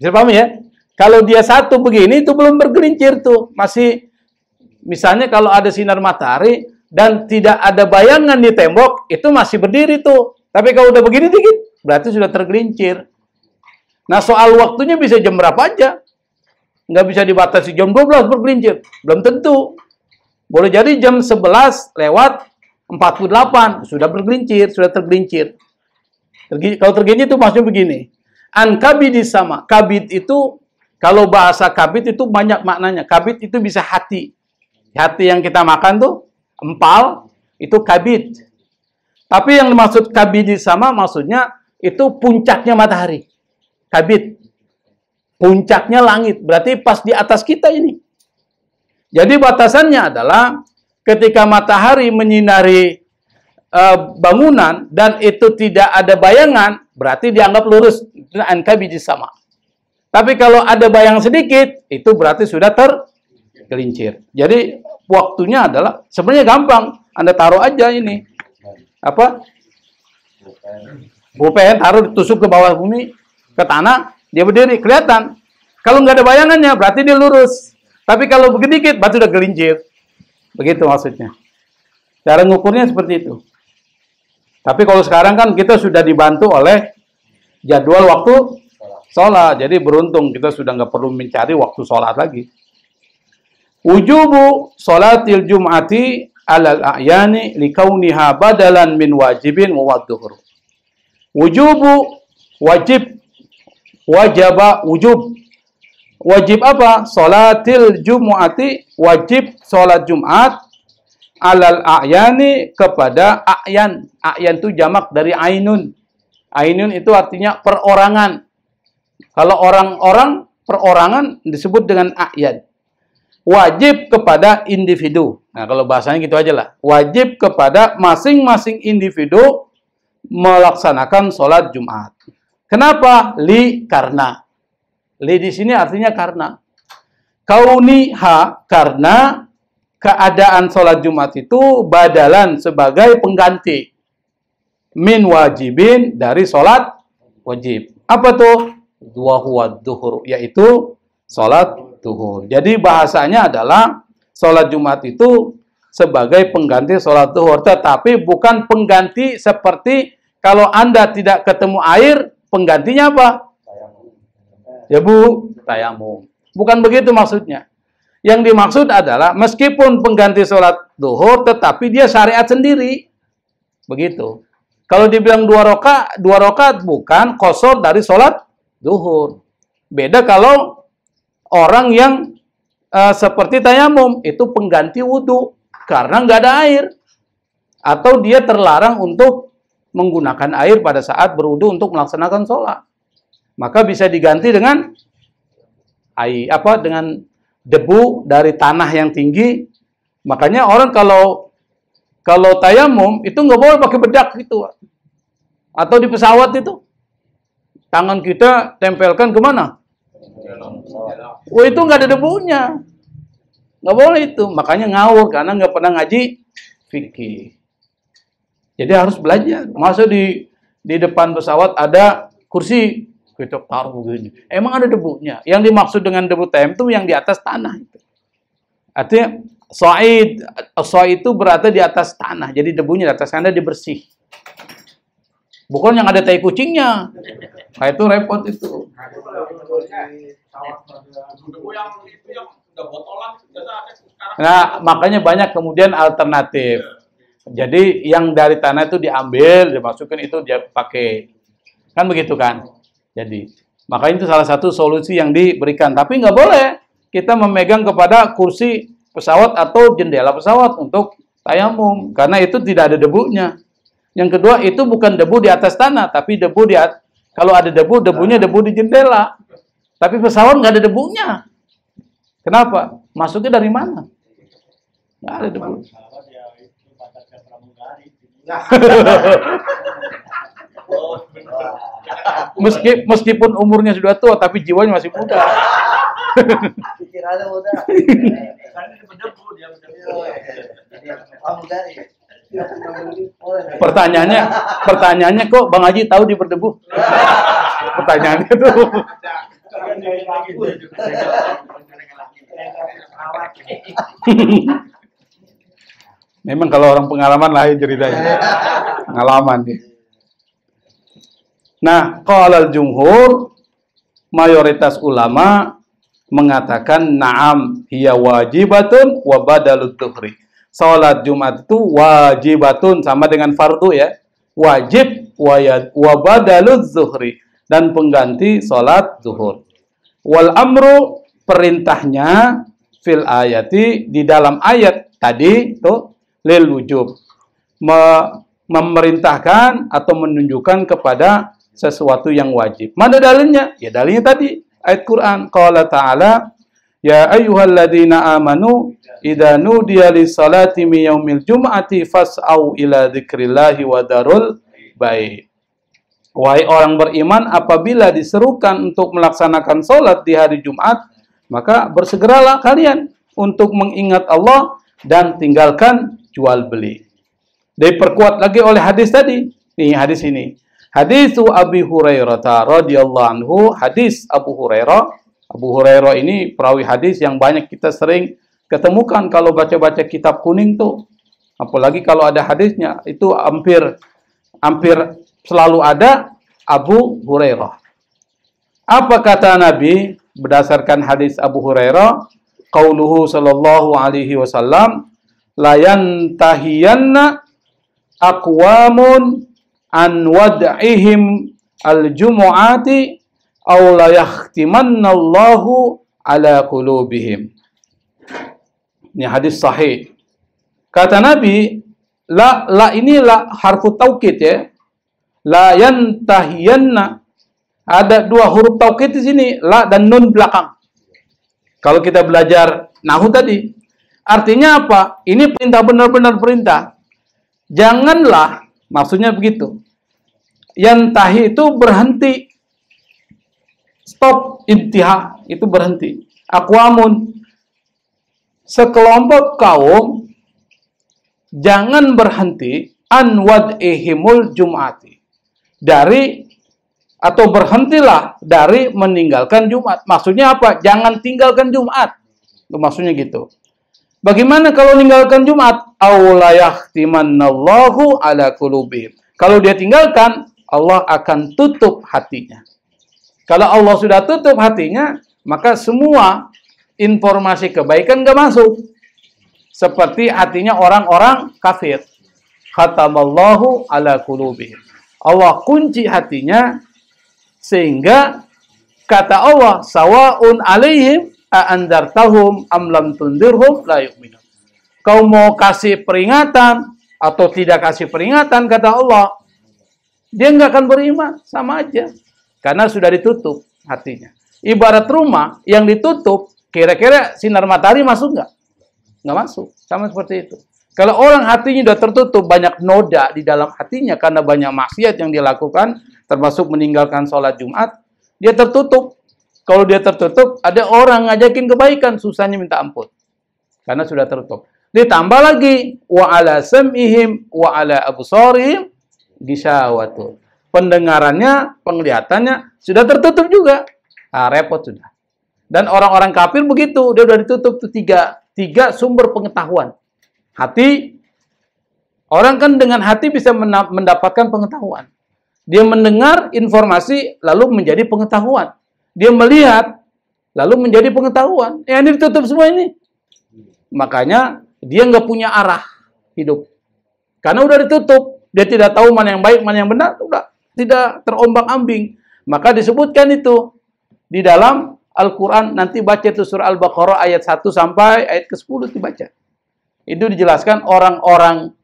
Bisa paham ya? Kalau dia satu begini itu belum bergelincir tuh. Masih, misalnya kalau ada sinar matahari dan tidak ada bayangan di tembok, itu masih berdiri tuh. Tapi kalau udah begini dikit, berarti sudah tergelincir. Nah soal waktunya bisa jam berapa aja. Nggak bisa dibatasi jam 12 bergelincir. Belum tentu. Boleh jadi jam 11 lewat 48 sudah bergelincir, sudah tergelincir. Kalau tergelincir itu maksudnya begini. An kabidis sama. Kabid itu, kalau bahasa kabid itu banyak maknanya. Kabid itu bisa hati. Hati yang kita makan tuh, empal, itu kabid. Tapi yang dimaksud kabidis sama maksudnya itu puncaknya matahari. Kabid. Puncaknya langit, berarti pas di atas kita ini. Jadi batasannya adalah ketika matahari menyinari bangunan dan itu tidak ada bayangan, berarti dianggap lurus. Itu an-kabidis sama. Tapi kalau ada bayangan sedikit, itu berarti sudah tergelincir. Jadi waktunya adalah sebenarnya gampang. Anda taruh aja ini. Apa? Pulpen taruh ditusuk ke bawah bumi, ke tanah. Dia berdiri, kelihatan. Kalau nggak ada bayangannya, berarti dia lurus. Tapi kalau sedikit, batu udah gelincir. Begitu maksudnya. Cara ngukurnya seperti itu. Tapi kalau sekarang kan kita sudah dibantu oleh jadwal waktu sholat. Jadi beruntung kita sudah nggak perlu mencari waktu sholat lagi. Wujubu sholatil jum'ati alal a'yani likauniha badalan min wajibin wa dhuhur. Wujubu wajib, wajaba wujub. Wajib apa? Sholatil jum'ati, wajib sholat Jumat alal a'yani kepada a'yan. A'yan itu jamak dari ainun. Ainun itu artinya perorangan. Kalau orang-orang perorangan disebut dengan a'yan. Wajib kepada individu. Nah, kalau bahasanya gitu aja lah. Wajib kepada masing-masing individu melaksanakan sholat Jumat. Kenapa? Karena. Li di sini artinya karena. Kauniha, karena keadaan sholat Jumat itu badalan sebagai pengganti. Min wajibin, dari sholat wajib. Apa tuh? Wahuwa duhur, yaitu sholat duhur. Jadi bahasanya adalah sholat Jumat itu sebagai pengganti sholat duhur. Tetapi bukan pengganti seperti kalau Anda tidak ketemu air, penggantinya apa? Ya Bu, tayamum. Bukan begitu maksudnya. Yang dimaksud adalah meskipun pengganti sholat duhur, tetapi dia syariat sendiri. Begitu. Kalau dibilang dua rakaat bukan qasar dari sholat duhur. Beda kalau orang yang seperti tayamum, itu pengganti wudhu karena nggak ada air. Atau dia terlarang untuk menggunakan air pada saat berwudhu untuk melaksanakan sholat. Maka bisa diganti dengan air, dengan debu dari tanah yang tinggi. Makanya orang kalau tayamum itu nggak boleh pakai bedak gitu. Atau di pesawat itu tangan kita tempelkan kemana? Oh, itu nggak ada debunya, nggak boleh itu. Makanya ngawur karena nggak pernah ngaji fikih. Jadi harus belajar. Masa di depan pesawat ada kursi kita taruh begini. Emang ada debunya. Yang dimaksud dengan debu tayamum itu yang di atas tanah itu. Artinya sa'id itu berada di atas tanah. Jadi debunya di atas tanah dibersih. Bukan yang ada tai kucingnya. Nah, itu repot itu. Nah, makanya banyak kemudian alternatif. Jadi yang dari tanah itu diambil, dimasukkan itu dia pakai. Kan begitu kan? Jadi, makanya itu salah satu solusi yang diberikan. Tapi nggak boleh kita memegang kepada kursi pesawat atau jendela pesawat untuk tayamum. Karena itu tidak ada debunya. Yang kedua, itu bukan debu di atas tanah, tapi debu kalau ada debu, debunya debu di jendela. Tapi pesawat nggak ada debunya. Kenapa? Masuknya dari mana? Nggak ada debu. Meskipun umurnya sudah tua, tapi jiwanya masih muda. Pikirannya muda. Pertanyaannya kok Bang Haji tahu dia berdebu? Pertanyaannya tuh. Memang kalau orang pengalaman lain ceritanya. Pengalaman dia. Nah, qalal jumhur, mayoritas ulama mengatakan na'am hiya wajibatun wa badalud dhuhri. Salat Jumat itu wajibatun sama dengan fardu ya. Wajib wa badaluz zuhri, dan pengganti salat zuhur. Wal amru, perintahnya fil ayati, di dalam ayat tadi tuh lil wujub, memerintahkan atau menunjukkan kepada sesuatu yang wajib. Mana dalilnya? Ya dalilnya tadi ayat Quran. Qala ta'ala ya ayyuhalladzina amanu idza nudiya lis-salati min yaumil jum'ati fas'au ila dzikrillahi wa darul bai'. Wahai orang beriman, apabila diserukan untuk melaksanakan salat di hari Jumat, maka bersegeralah kalian untuk mengingat Allah dan tinggalkan jual beli. Diperkuat lagi oleh hadis tadi. Nih hadis ini. Hadis Abi Hurairah radhiyallahu anhu, hadis Abu Hurairah Abu Hurairah ini perawi hadis yang banyak kita sering ketemukan kalau baca-baca kitab kuning tuh. Apalagi kalau ada hadisnya, itu hampir selalu ada Abu Hurairah. Apa kata Nabi berdasarkan hadis Abu Hurairah? Qauluhu sallallahu alaihi wasallam, la yantahiyanna aqwamun an wad'ihim al-jumu'ati aw la yahtimanna Allahu ala qulubihim. Ini hadis sahih. Kata Nabi, la ini la harfu taukid ya. La yantahiyanna. Ada dua huruf taukid di sini, la dan nun belakang. Kalau kita belajar nahu tadi, artinya apa? Ini perintah, benar-benar perintah. Janganlah, maksudnya begitu. Yantahi itu berhenti. Stop, intiha itu berhenti. Aqwamun, sekelompok kaum jangan berhenti an wad'ihimul jum'ati, dari atau berhentilah dari meninggalkan Jumat. Maksudnya apa? Jangan tinggalkan Jumat. Itu maksudnya gitu. Bagaimana kalau meninggalkan Jumat? Aula yahtimannallahu ala qulubihim. Kalau dia tinggalkan, Allah akan tutup hatinya. Kalau Allah sudah tutup hatinya, maka semua informasi kebaikan gak masuk. Seperti hatinya orang-orang kafir. Khatamallahu ala qulubihim. Allah kunci hatinya sehingga kata Allah, sawaun alaihim a'andartahum am lam tundirhum la yu'minun. Kau mau kasih peringatan atau tidak kasih peringatan, kata Allah, dia nggak akan beriman, sama aja. Karena sudah ditutup hatinya. Ibarat rumah yang ditutup, kira-kira sinar matahari masuk nggak? Nggak masuk, sama seperti itu. Kalau orang hatinya sudah tertutup, banyak noda di dalam hatinya karena banyak maksiat yang dia lakukan, termasuk meninggalkan sholat Jumat, dia tertutup. Kalau dia tertutup, ada orang ngajakin kebaikan, susahnya minta ampun. Karena sudah tertutup. Ditambah lagi, wa ala sam'ihim wa ala absarihim ghishawatun. Pendengarannya, penglihatannya sudah tertutup juga. Nah, repot sudah. Dan orang-orang kafir begitu, dia sudah ditutup tuh tiga sumber pengetahuan. Hati, orang kan dengan hati bisa mendapatkan pengetahuan. Dia mendengar informasi, lalu menjadi pengetahuan. Dia melihat, lalu menjadi pengetahuan. Ini ditutup semua ini. Makanya, dia nggak punya arah hidup. Karena udah ditutup. Dia tidak tahu mana yang baik, mana yang benar. Udah tidak terombang-ambing. Maka disebutkan itu di dalam Al-Quran. Nanti baca itu surah Al-Baqarah ayat 1 sampai ayat ke-10 dibaca. Itu dijelaskan orang-orang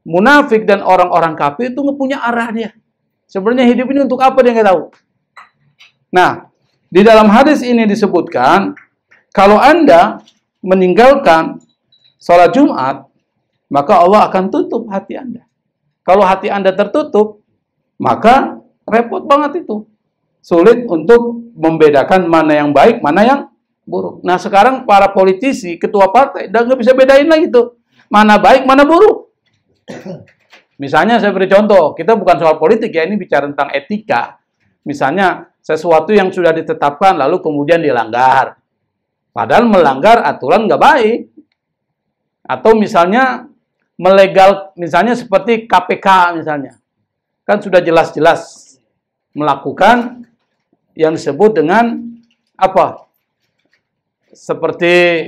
munafik dan orang-orang kafir itu nggak punya arah dia. Sebenarnya hidup ini untuk apa dia nggak tahu. Nah, di dalam hadis ini disebutkan, kalau Anda meninggalkan sholat Jumat, maka Allah akan tutup hati Anda. Kalau hati Anda tertutup, maka repot banget itu. Sulit untuk membedakan mana yang baik, mana yang buruk. Nah, sekarang para politisi, ketua partai, udah nggak bisa bedain lagi tuh. Mana baik, mana buruk. Misalnya saya beri contoh, kita bukan soal politik ya, ini bicara tentang etika. Misalnya, sesuatu yang sudah ditetapkan, lalu kemudian dilanggar. Padahal melanggar aturan nggak baik. Atau misalnya, melegal, misalnya seperti KPK misalnya. Kan sudah jelas-jelas melakukan yang disebut dengan apa? Seperti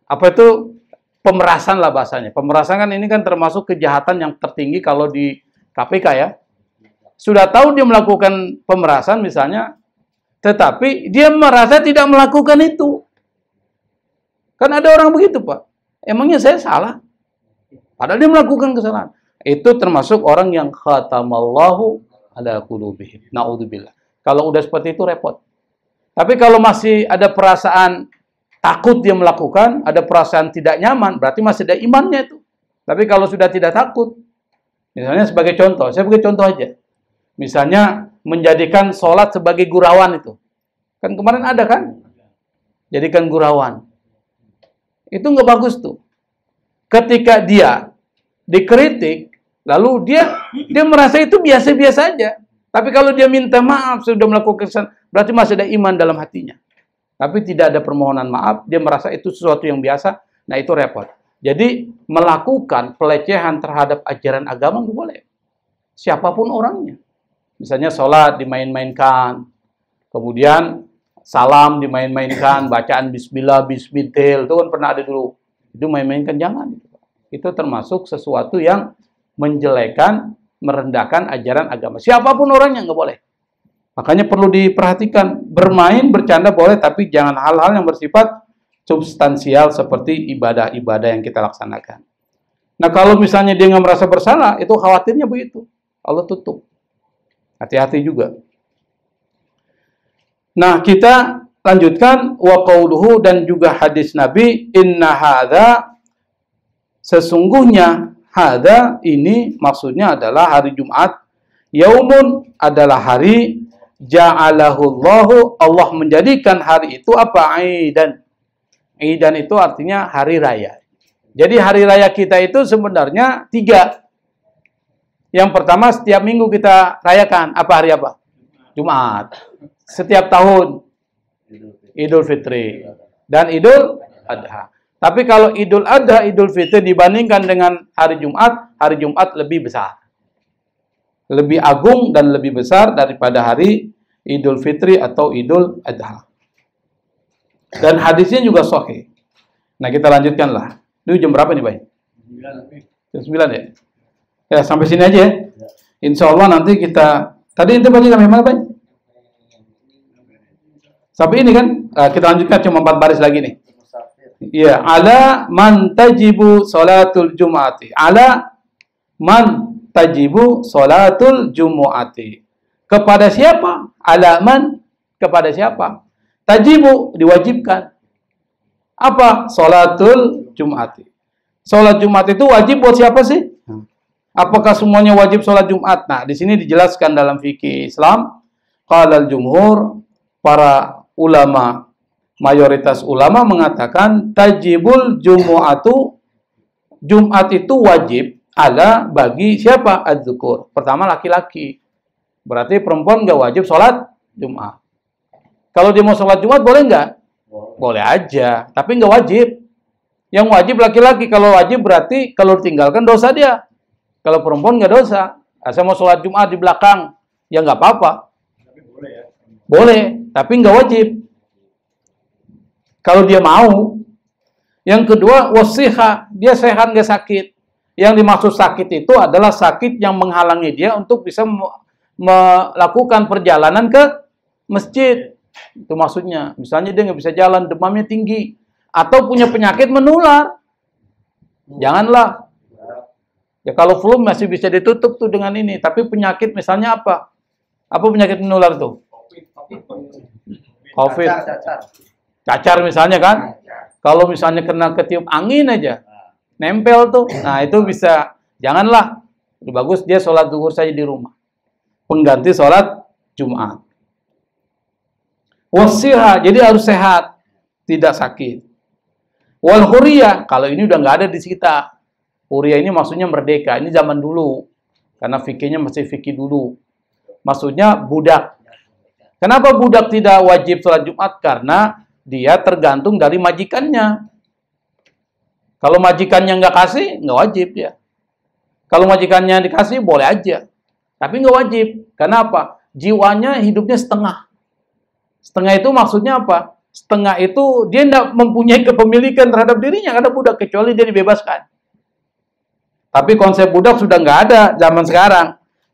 apa itu, pemerasan lah bahasanya. Pemerasan kan ini kan termasuk kejahatan yang tertinggi kalau di KPK ya. Sudah tahu dia melakukan pemerasan misalnya, tetapi dia merasa tidak melakukan itu. Kan ada orang begitu, Pak. Emangnya saya salah? Padahal dia melakukan kesalahan. Itu termasuk orang yang khatamallahu ala qulubihim. Na'udzubillah. Kalau udah seperti itu repot. Tapi kalau masih ada perasaan takut dia melakukan, ada perasaan tidak nyaman, berarti masih ada imannya itu. Tapi kalau sudah tidak takut, misalnya sebagai contoh, saya beri contoh aja. Misalnya menjadikan sholat sebagai gurauan itu. Kan kemarin ada kan? Jadikan gurauan. Itu nggak bagus tuh. Ketika dia dikritik, lalu dia merasa itu biasa-biasa aja. Tapi kalau dia minta maaf sudah melakukan kesalahan, berarti masih ada iman dalam hatinya. tapi tidak ada permohonan maaf, dia merasa itu sesuatu yang biasa, nah itu repot. Jadi melakukan pelecehan terhadap ajaran agama nggak boleh. Siapapun orangnya. Misalnya sholat dimain-mainkan, kemudian salam dimain-mainkan, bacaan bismillah, bismillah, itu kan pernah ada dulu. Itu main-mainkan, jangan. Itu termasuk sesuatu yang menjelekan, merendahkan ajaran agama. Siapapun orangnya nggak boleh. Makanya perlu diperhatikan, bermain, bercanda boleh, tapi jangan hal-hal yang bersifat substansial seperti ibadah-ibadah yang kita laksanakan. Nah kalau misalnya dia nggak merasa bersalah, itu khawatirnya begitu. Allah tutup. Hati-hati juga. Nah kita lanjutkan, wa qauluhu, dan juga hadis Nabi, inna hadza, sesungguhnya hadza ini maksudnya adalah hari Jumat, yaumun adalah hari, ja'alahullahu, Allah menjadikan hari itu apa? Aidan. Aidan itu artinya hari raya. Jadi hari raya kita itu sebenarnya 3. Yang pertama setiap minggu kita rayakan. Apa hari apa? Jumat. Setiap tahun Idul Fitri dan Idul Adha. Tapi kalau Idul Adha, Idul Fitri dibandingkan dengan hari Jumat lebih besar. Lebih agung dan lebih besar daripada hari Idul Fitri atau Idul Adha. Dan hadisnya juga sahih. Nah, kita lanjutkanlah. Ini jam berapa nih, Bay? 9 ya? Ya, sampai sini aja ya. Insya Allah nanti kita... Tadi itu baca sampai mana, Bay? Sampai ini kan? Kita lanjutkan cuma 4 baris lagi nih. Iya, ala man tajibu salatul jumu'ati. Ala man tajibu salatul jumu'ati. Kepada siapa? Ala man, kepada siapa? Tajibu, diwajibkan. Apa? Salatul jumu'ati. Salat Jumat itu wajib buat siapa sih? Apakah semuanya wajib sholat Jumat? Nah, di sini dijelaskan dalam fikih Islam, qalal jumhur, para ulama, mayoritas ulama mengatakan tajibul jumu'atu, Jumat itu wajib ala bagi siapa? Az-zukur. Pertama laki-laki. Berarti perempuan nggak wajib sholat Jumat. Kalau dia mau sholat Jumat boleh nggak? Boleh aja, tapi nggak wajib. Yang wajib laki-laki. Kalau wajib berarti kalau tinggalkan dosa dia. Kalau perempuan nggak dosa. Saya mau sholat Jumat di belakang, ya nggak apa-apa. Boleh, tapi nggak wajib. Kalau dia mau. Yang kedua, wasiha, dia sehat nggak sakit. Yang dimaksud sakit itu adalah sakit yang menghalangi dia untuk bisa melakukan perjalanan ke masjid. Itu maksudnya. Misalnya dia nggak bisa jalan, demamnya tinggi, atau punya penyakit menular. Janganlah. Ya kalau flu masih bisa ditutup tuh dengan ini. Tapi penyakit misalnya apa? Apa penyakit menular tuh? COVID. Cacar misalnya kan? Kalau misalnya kena ketiup angin aja, nempel tuh. Nah itu bisa. Janganlah. Lebih bagus dia sholat zuhur saja di rumah. Pengganti sholat Jumat. Wasiha, jadi harus sehat. Tidak sakit. Wal huriyah, kalau ini udah nggak ada di kita. Huriyah ini maksudnya merdeka. Ini zaman dulu. Karena fikihnya masih fikih dulu. Maksudnya budak. Kenapa budak tidak wajib sholat Jumat? Karena dia tergantung dari majikannya. Kalau majikannya nggak kasih, nggak wajib ya. Kalau majikannya dikasih, boleh aja. Tapi nggak wajib. Karena apa? Jiwanya hidupnya setengah. Setengah itu maksudnya apa? Setengah itu dia tidak mempunyai kepemilikan terhadap dirinya karena budak, kecuali dia dibebaskan. Tapi konsep budak sudah nggak ada zaman sekarang.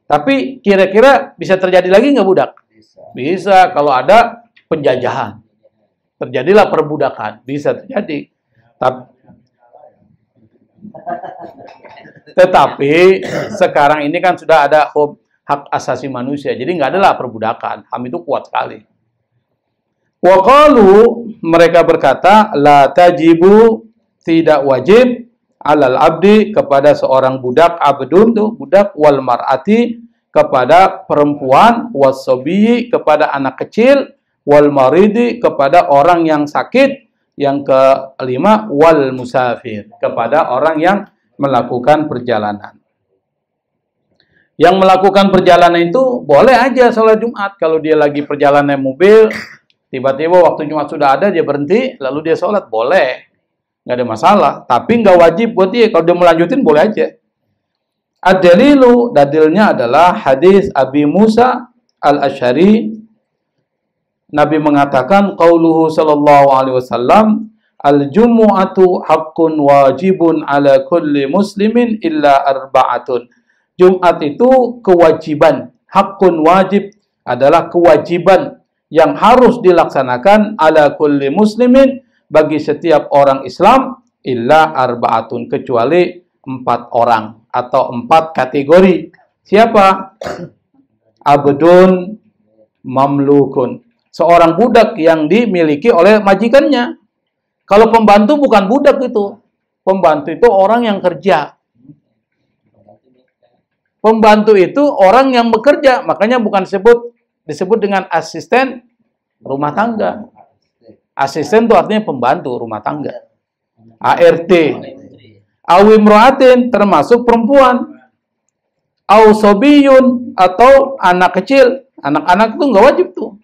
Tapi kira-kira bisa terjadi lagi nggak budak? Bisa kalau ada penjajahan. Terjadilah perbudakan. Bisa terjadi. Tetapi sekarang ini kan sudah ada hak asasi manusia. Jadi nggak adalah perbudakan. HAM itu kuat sekali. Wa qalu, mereka berkata, la tajibu, tidak wajib, alal abdi, kepada seorang budak, abdun tuh budak, wal mar'ati, kepada perempuan, wasobiyi, kepada anak kecil, wal maridi, kepada orang yang sakit, yang kelima, wal musafir, kepada orang yang melakukan perjalanan. Yang melakukan perjalanan itu boleh aja sholat Jumat. Kalau dia lagi perjalanan mobil, Tiba-tiba waktu Jumat sudah ada, dia berhenti, lalu dia sholat, boleh. Nggak ada masalah. Tapi nggak wajib buat dia. Kalau dia melanjutin, boleh aja. Ad-dalilu, dalilnya adalah hadis Abi Musa al-Asy'ari. Nabi mengatakan, qauluhu sallallahu alaihi wasallam, al-jumu'atu haqqun wajibun ala kulli muslimin illa arba'atun. Jumat itu kewajiban. Haqqun wajib adalah kewajiban yang harus dilaksanakan ala kulli muslimin bagi setiap orang Islam illa arba'atun, kecuali 4 orang atau 4 kategori. Siapa? Abdun mamlukun, seorang budak yang dimiliki oleh majikannya. Kalau pembantu bukan budak itu. Pembantu itu orang yang kerja. Pembantu itu orang yang bekerja, makanya bukan disebut dengan asisten rumah tangga. Asisten itu artinya pembantu rumah tangga. ART. Awimroatin termasuk perempuan. Ausobiyun atau anak kecil. Anak-anak itu nggak wajib tuh.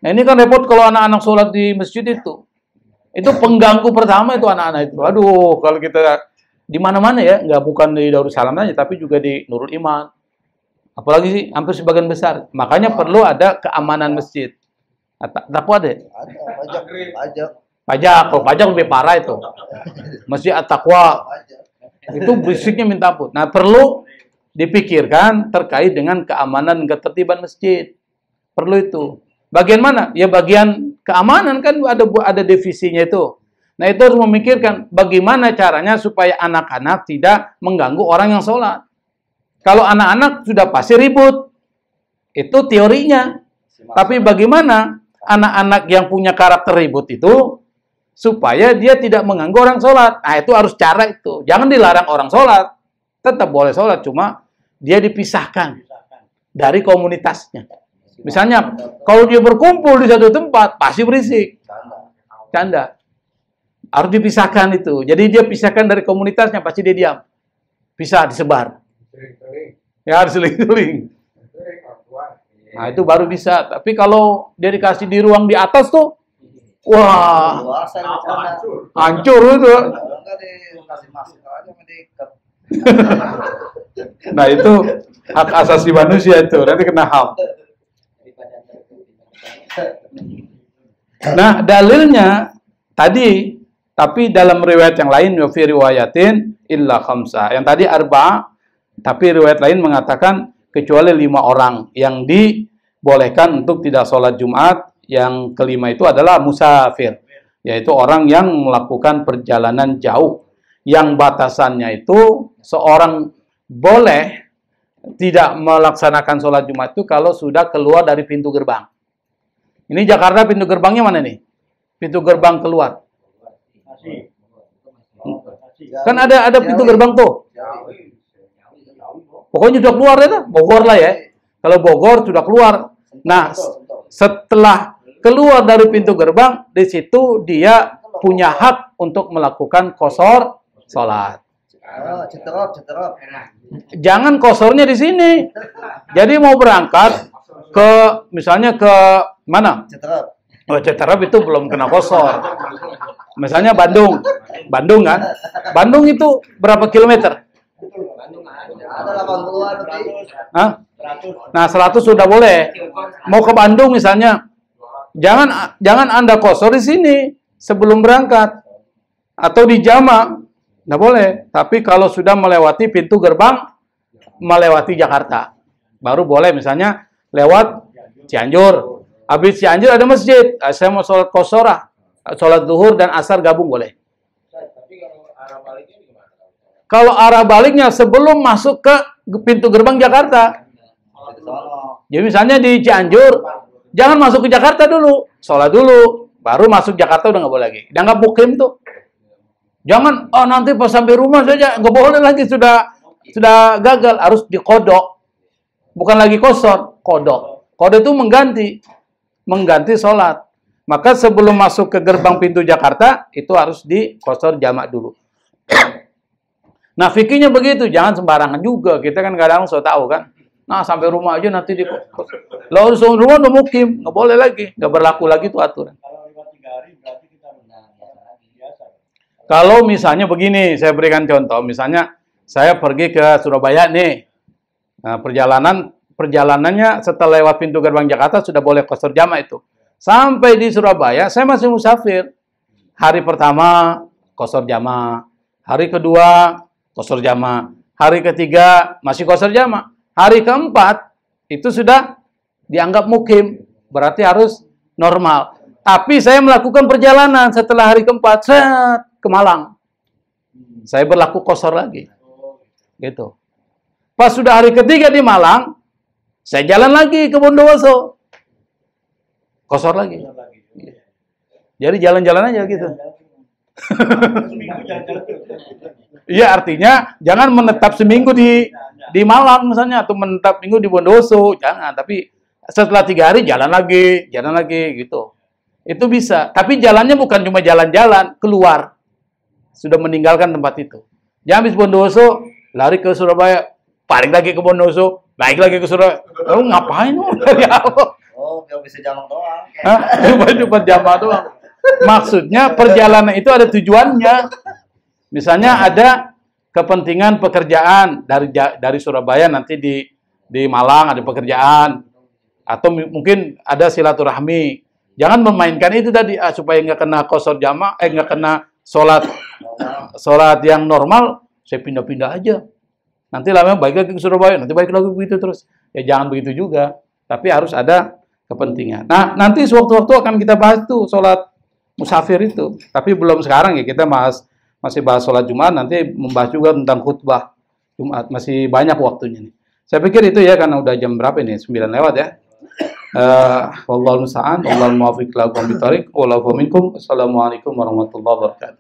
Nah ini kan repot kalau anak-anak sholat di masjid itu. Itu pengganggu pertama itu anak-anak itu. Aduh, kalau kita di mana-mana ya, nggak bukan di Darussalam aja, tapi juga di Nurul Iman. Apalagi sih, hampir sebagian besar. Makanya perlu ada keamanan masjid. Tak ada? Pajak. Pajak, kalau pajak lebih parah itu. Masjid At-Taqwa. Itu berisiknya minta ampun. Nah, perlu dipikirkan terkait dengan keamanan dan ketertiban masjid. Perlu itu. Bagian mana? Ya bagian keamanan kan ada divisinya itu. Nah itu harus memikirkan bagaimana caranya supaya anak-anak tidak mengganggu orang yang sholat. Kalau anak-anak sudah pasti ribut. Itu teorinya. Tapi bagaimana anak-anak yang punya karakter ribut itu supaya dia tidak mengganggu orang sholat. Nah itu harus cara itu. Jangan dilarang orang sholat. Tetap boleh sholat, cuma dia dipisahkan dari komunitasnya. Misalnya, kalau dia berkumpul di satu tempat, pasti berisik. Canda. Harus dipisahkan itu. Jadi dia pisahkan dari komunitasnya, pasti dia diam. Bisa disebar. Ya, harus seling-seling. Nah, itu baru bisa. Tapi kalau dia dikasih di ruang di atas tuh, wah, hancur itu. Nah, itu hak asasi manusia itu. Nanti kena HAM. Nah, dalilnya tadi, tapi dalam riwayat yang lain, fi riwayatin illa khamsah. Yang tadi arba', tapi riwayat lain mengatakan kecuali 5 orang yang dibolehkan untuk tidak sholat Jumat. Yang kelima itu adalah musafir, yaitu orang yang melakukan perjalanan jauh. Yang batasannya itu seorang boleh tidak melaksanakan sholat Jumat itu kalau sudah keluar dari pintu gerbang. Ini Jakarta pintu gerbangnya mana nih? Pintu gerbang keluar. Kan ada pintu gerbang tuh. Pokoknya sudah keluar ya, Bogor lah ya. Kalau Bogor sudah keluar. Nah, setelah keluar dari pintu gerbang, di situ dia punya hak untuk melakukan qashar sholat. Jangan kosornya di sini. Jadi mau berangkat ke misalnya ke mana? Oh, Ceterap itu belum kena kosor. Misalnya Bandung. Bandung kan? Bandung itu berapa kilometer? Hah? Nah, 100 sudah boleh. Mau ke Bandung misalnya. Jangan Anda kosor di sini sebelum berangkat. Atau di Jama. Nggak boleh. Tapi kalau sudah melewati pintu gerbang, melewati Jakarta. Baru boleh misalnya lewat Cianjur. Habis Cianjur ada masjid. Saya mau sholat qasharah. Sholat zuhur dan asar gabung boleh. Kalau arah baliknya sebelum masuk ke pintu gerbang Jakarta. Jadi misalnya di Cianjur, jangan masuk ke Jakarta dulu. Sholat dulu. Baru masuk Jakarta udah nggak boleh lagi. Udah nggak mukim tuh. Jangan, oh nanti pas sampai rumah saja. Nggak boleh lagi, sudah gagal. Harus dikodok. Bukan lagi kosor, kodok. Kodok itu mengganti sholat. Maka sebelum masuk ke gerbang pintu Jakarta, itu harus dikosor jamak dulu. Nah, fikihnya begitu, jangan sembarangan juga. Kita kan kadang so tahu kan. Nah, sampai rumah aja nanti di lalu sampai rumah udah mukim, nggak boleh lagi, nggak berlaku lagi tuh aturan. Kalau lewat 3 hari berarti kita biasa. Kalau misalnya begini, saya berikan contoh, misalnya saya pergi ke Surabaya nih, nah, perjalanannya setelah lewat pintu gerbang Jakarta sudah boleh qasar jamak itu. Sampai di Surabaya, saya masih musafir. Hari pertama qasar jamak, hari kedua qasar jamak, hari ketiga masih qasar jamak, hari keempat itu sudah dianggap mukim, berarti harus normal. Tapi saya melakukan perjalanan setelah hari keempat, set ke Malang, saya berlaku qasar lagi. Gitu. Pas sudah hari ketiga di Malang, saya jalan lagi ke Bondowoso. Qasar lagi. Jadi jalan-jalan aja gitu. Seminggu jalan-jalan. Iya, artinya jangan menetap seminggu di Malang misalnya, atau menetap minggu di Bondowoso, jangan. Tapi setelah 3 hari jalan lagi gitu. Itu bisa. Tapi jalannya bukan cuma jalan-jalan, keluar. Sudah meninggalkan tempat itu. Jangan habis Bondowoso, lari ke Surabaya, balik lagi ke Bondowoso, balik lagi ke Surabaya. Lalu ngapain lu dari awal? Oh, biar bisa jamak doang. Hah? Cuma jamak doang. Maksudnya perjalanan itu ada tujuannya. Misalnya ada kepentingan pekerjaan dari Surabaya nanti di Malang ada pekerjaan, atau mungkin ada silaturahmi. Jangan memainkan itu tadi supaya nggak kena qasar jamak, nggak kena sholat yang normal, saya pindah-pindah aja. Nanti lama balik lagi ke Surabaya, nanti balik lagi begitu terus. Ya jangan begitu juga, tapi harus ada kepentingan. Nah, nanti sewaktu-waktu akan kita bahas tuh sholat musafir itu. Tapi belum sekarang ya, kita masih bahas sholat Jumat, nanti membahas juga tentang khutbah Jumat. Masih banyak waktunya nih. Saya pikir itu ya, karena udah jam berapa ini? 9 lewat ya. Wallahu musta'an, wallahul muwaffiq ila aqwamit thoriq, wallahu minkum. Assalamualaikum warahmatullahi wabarakatuh.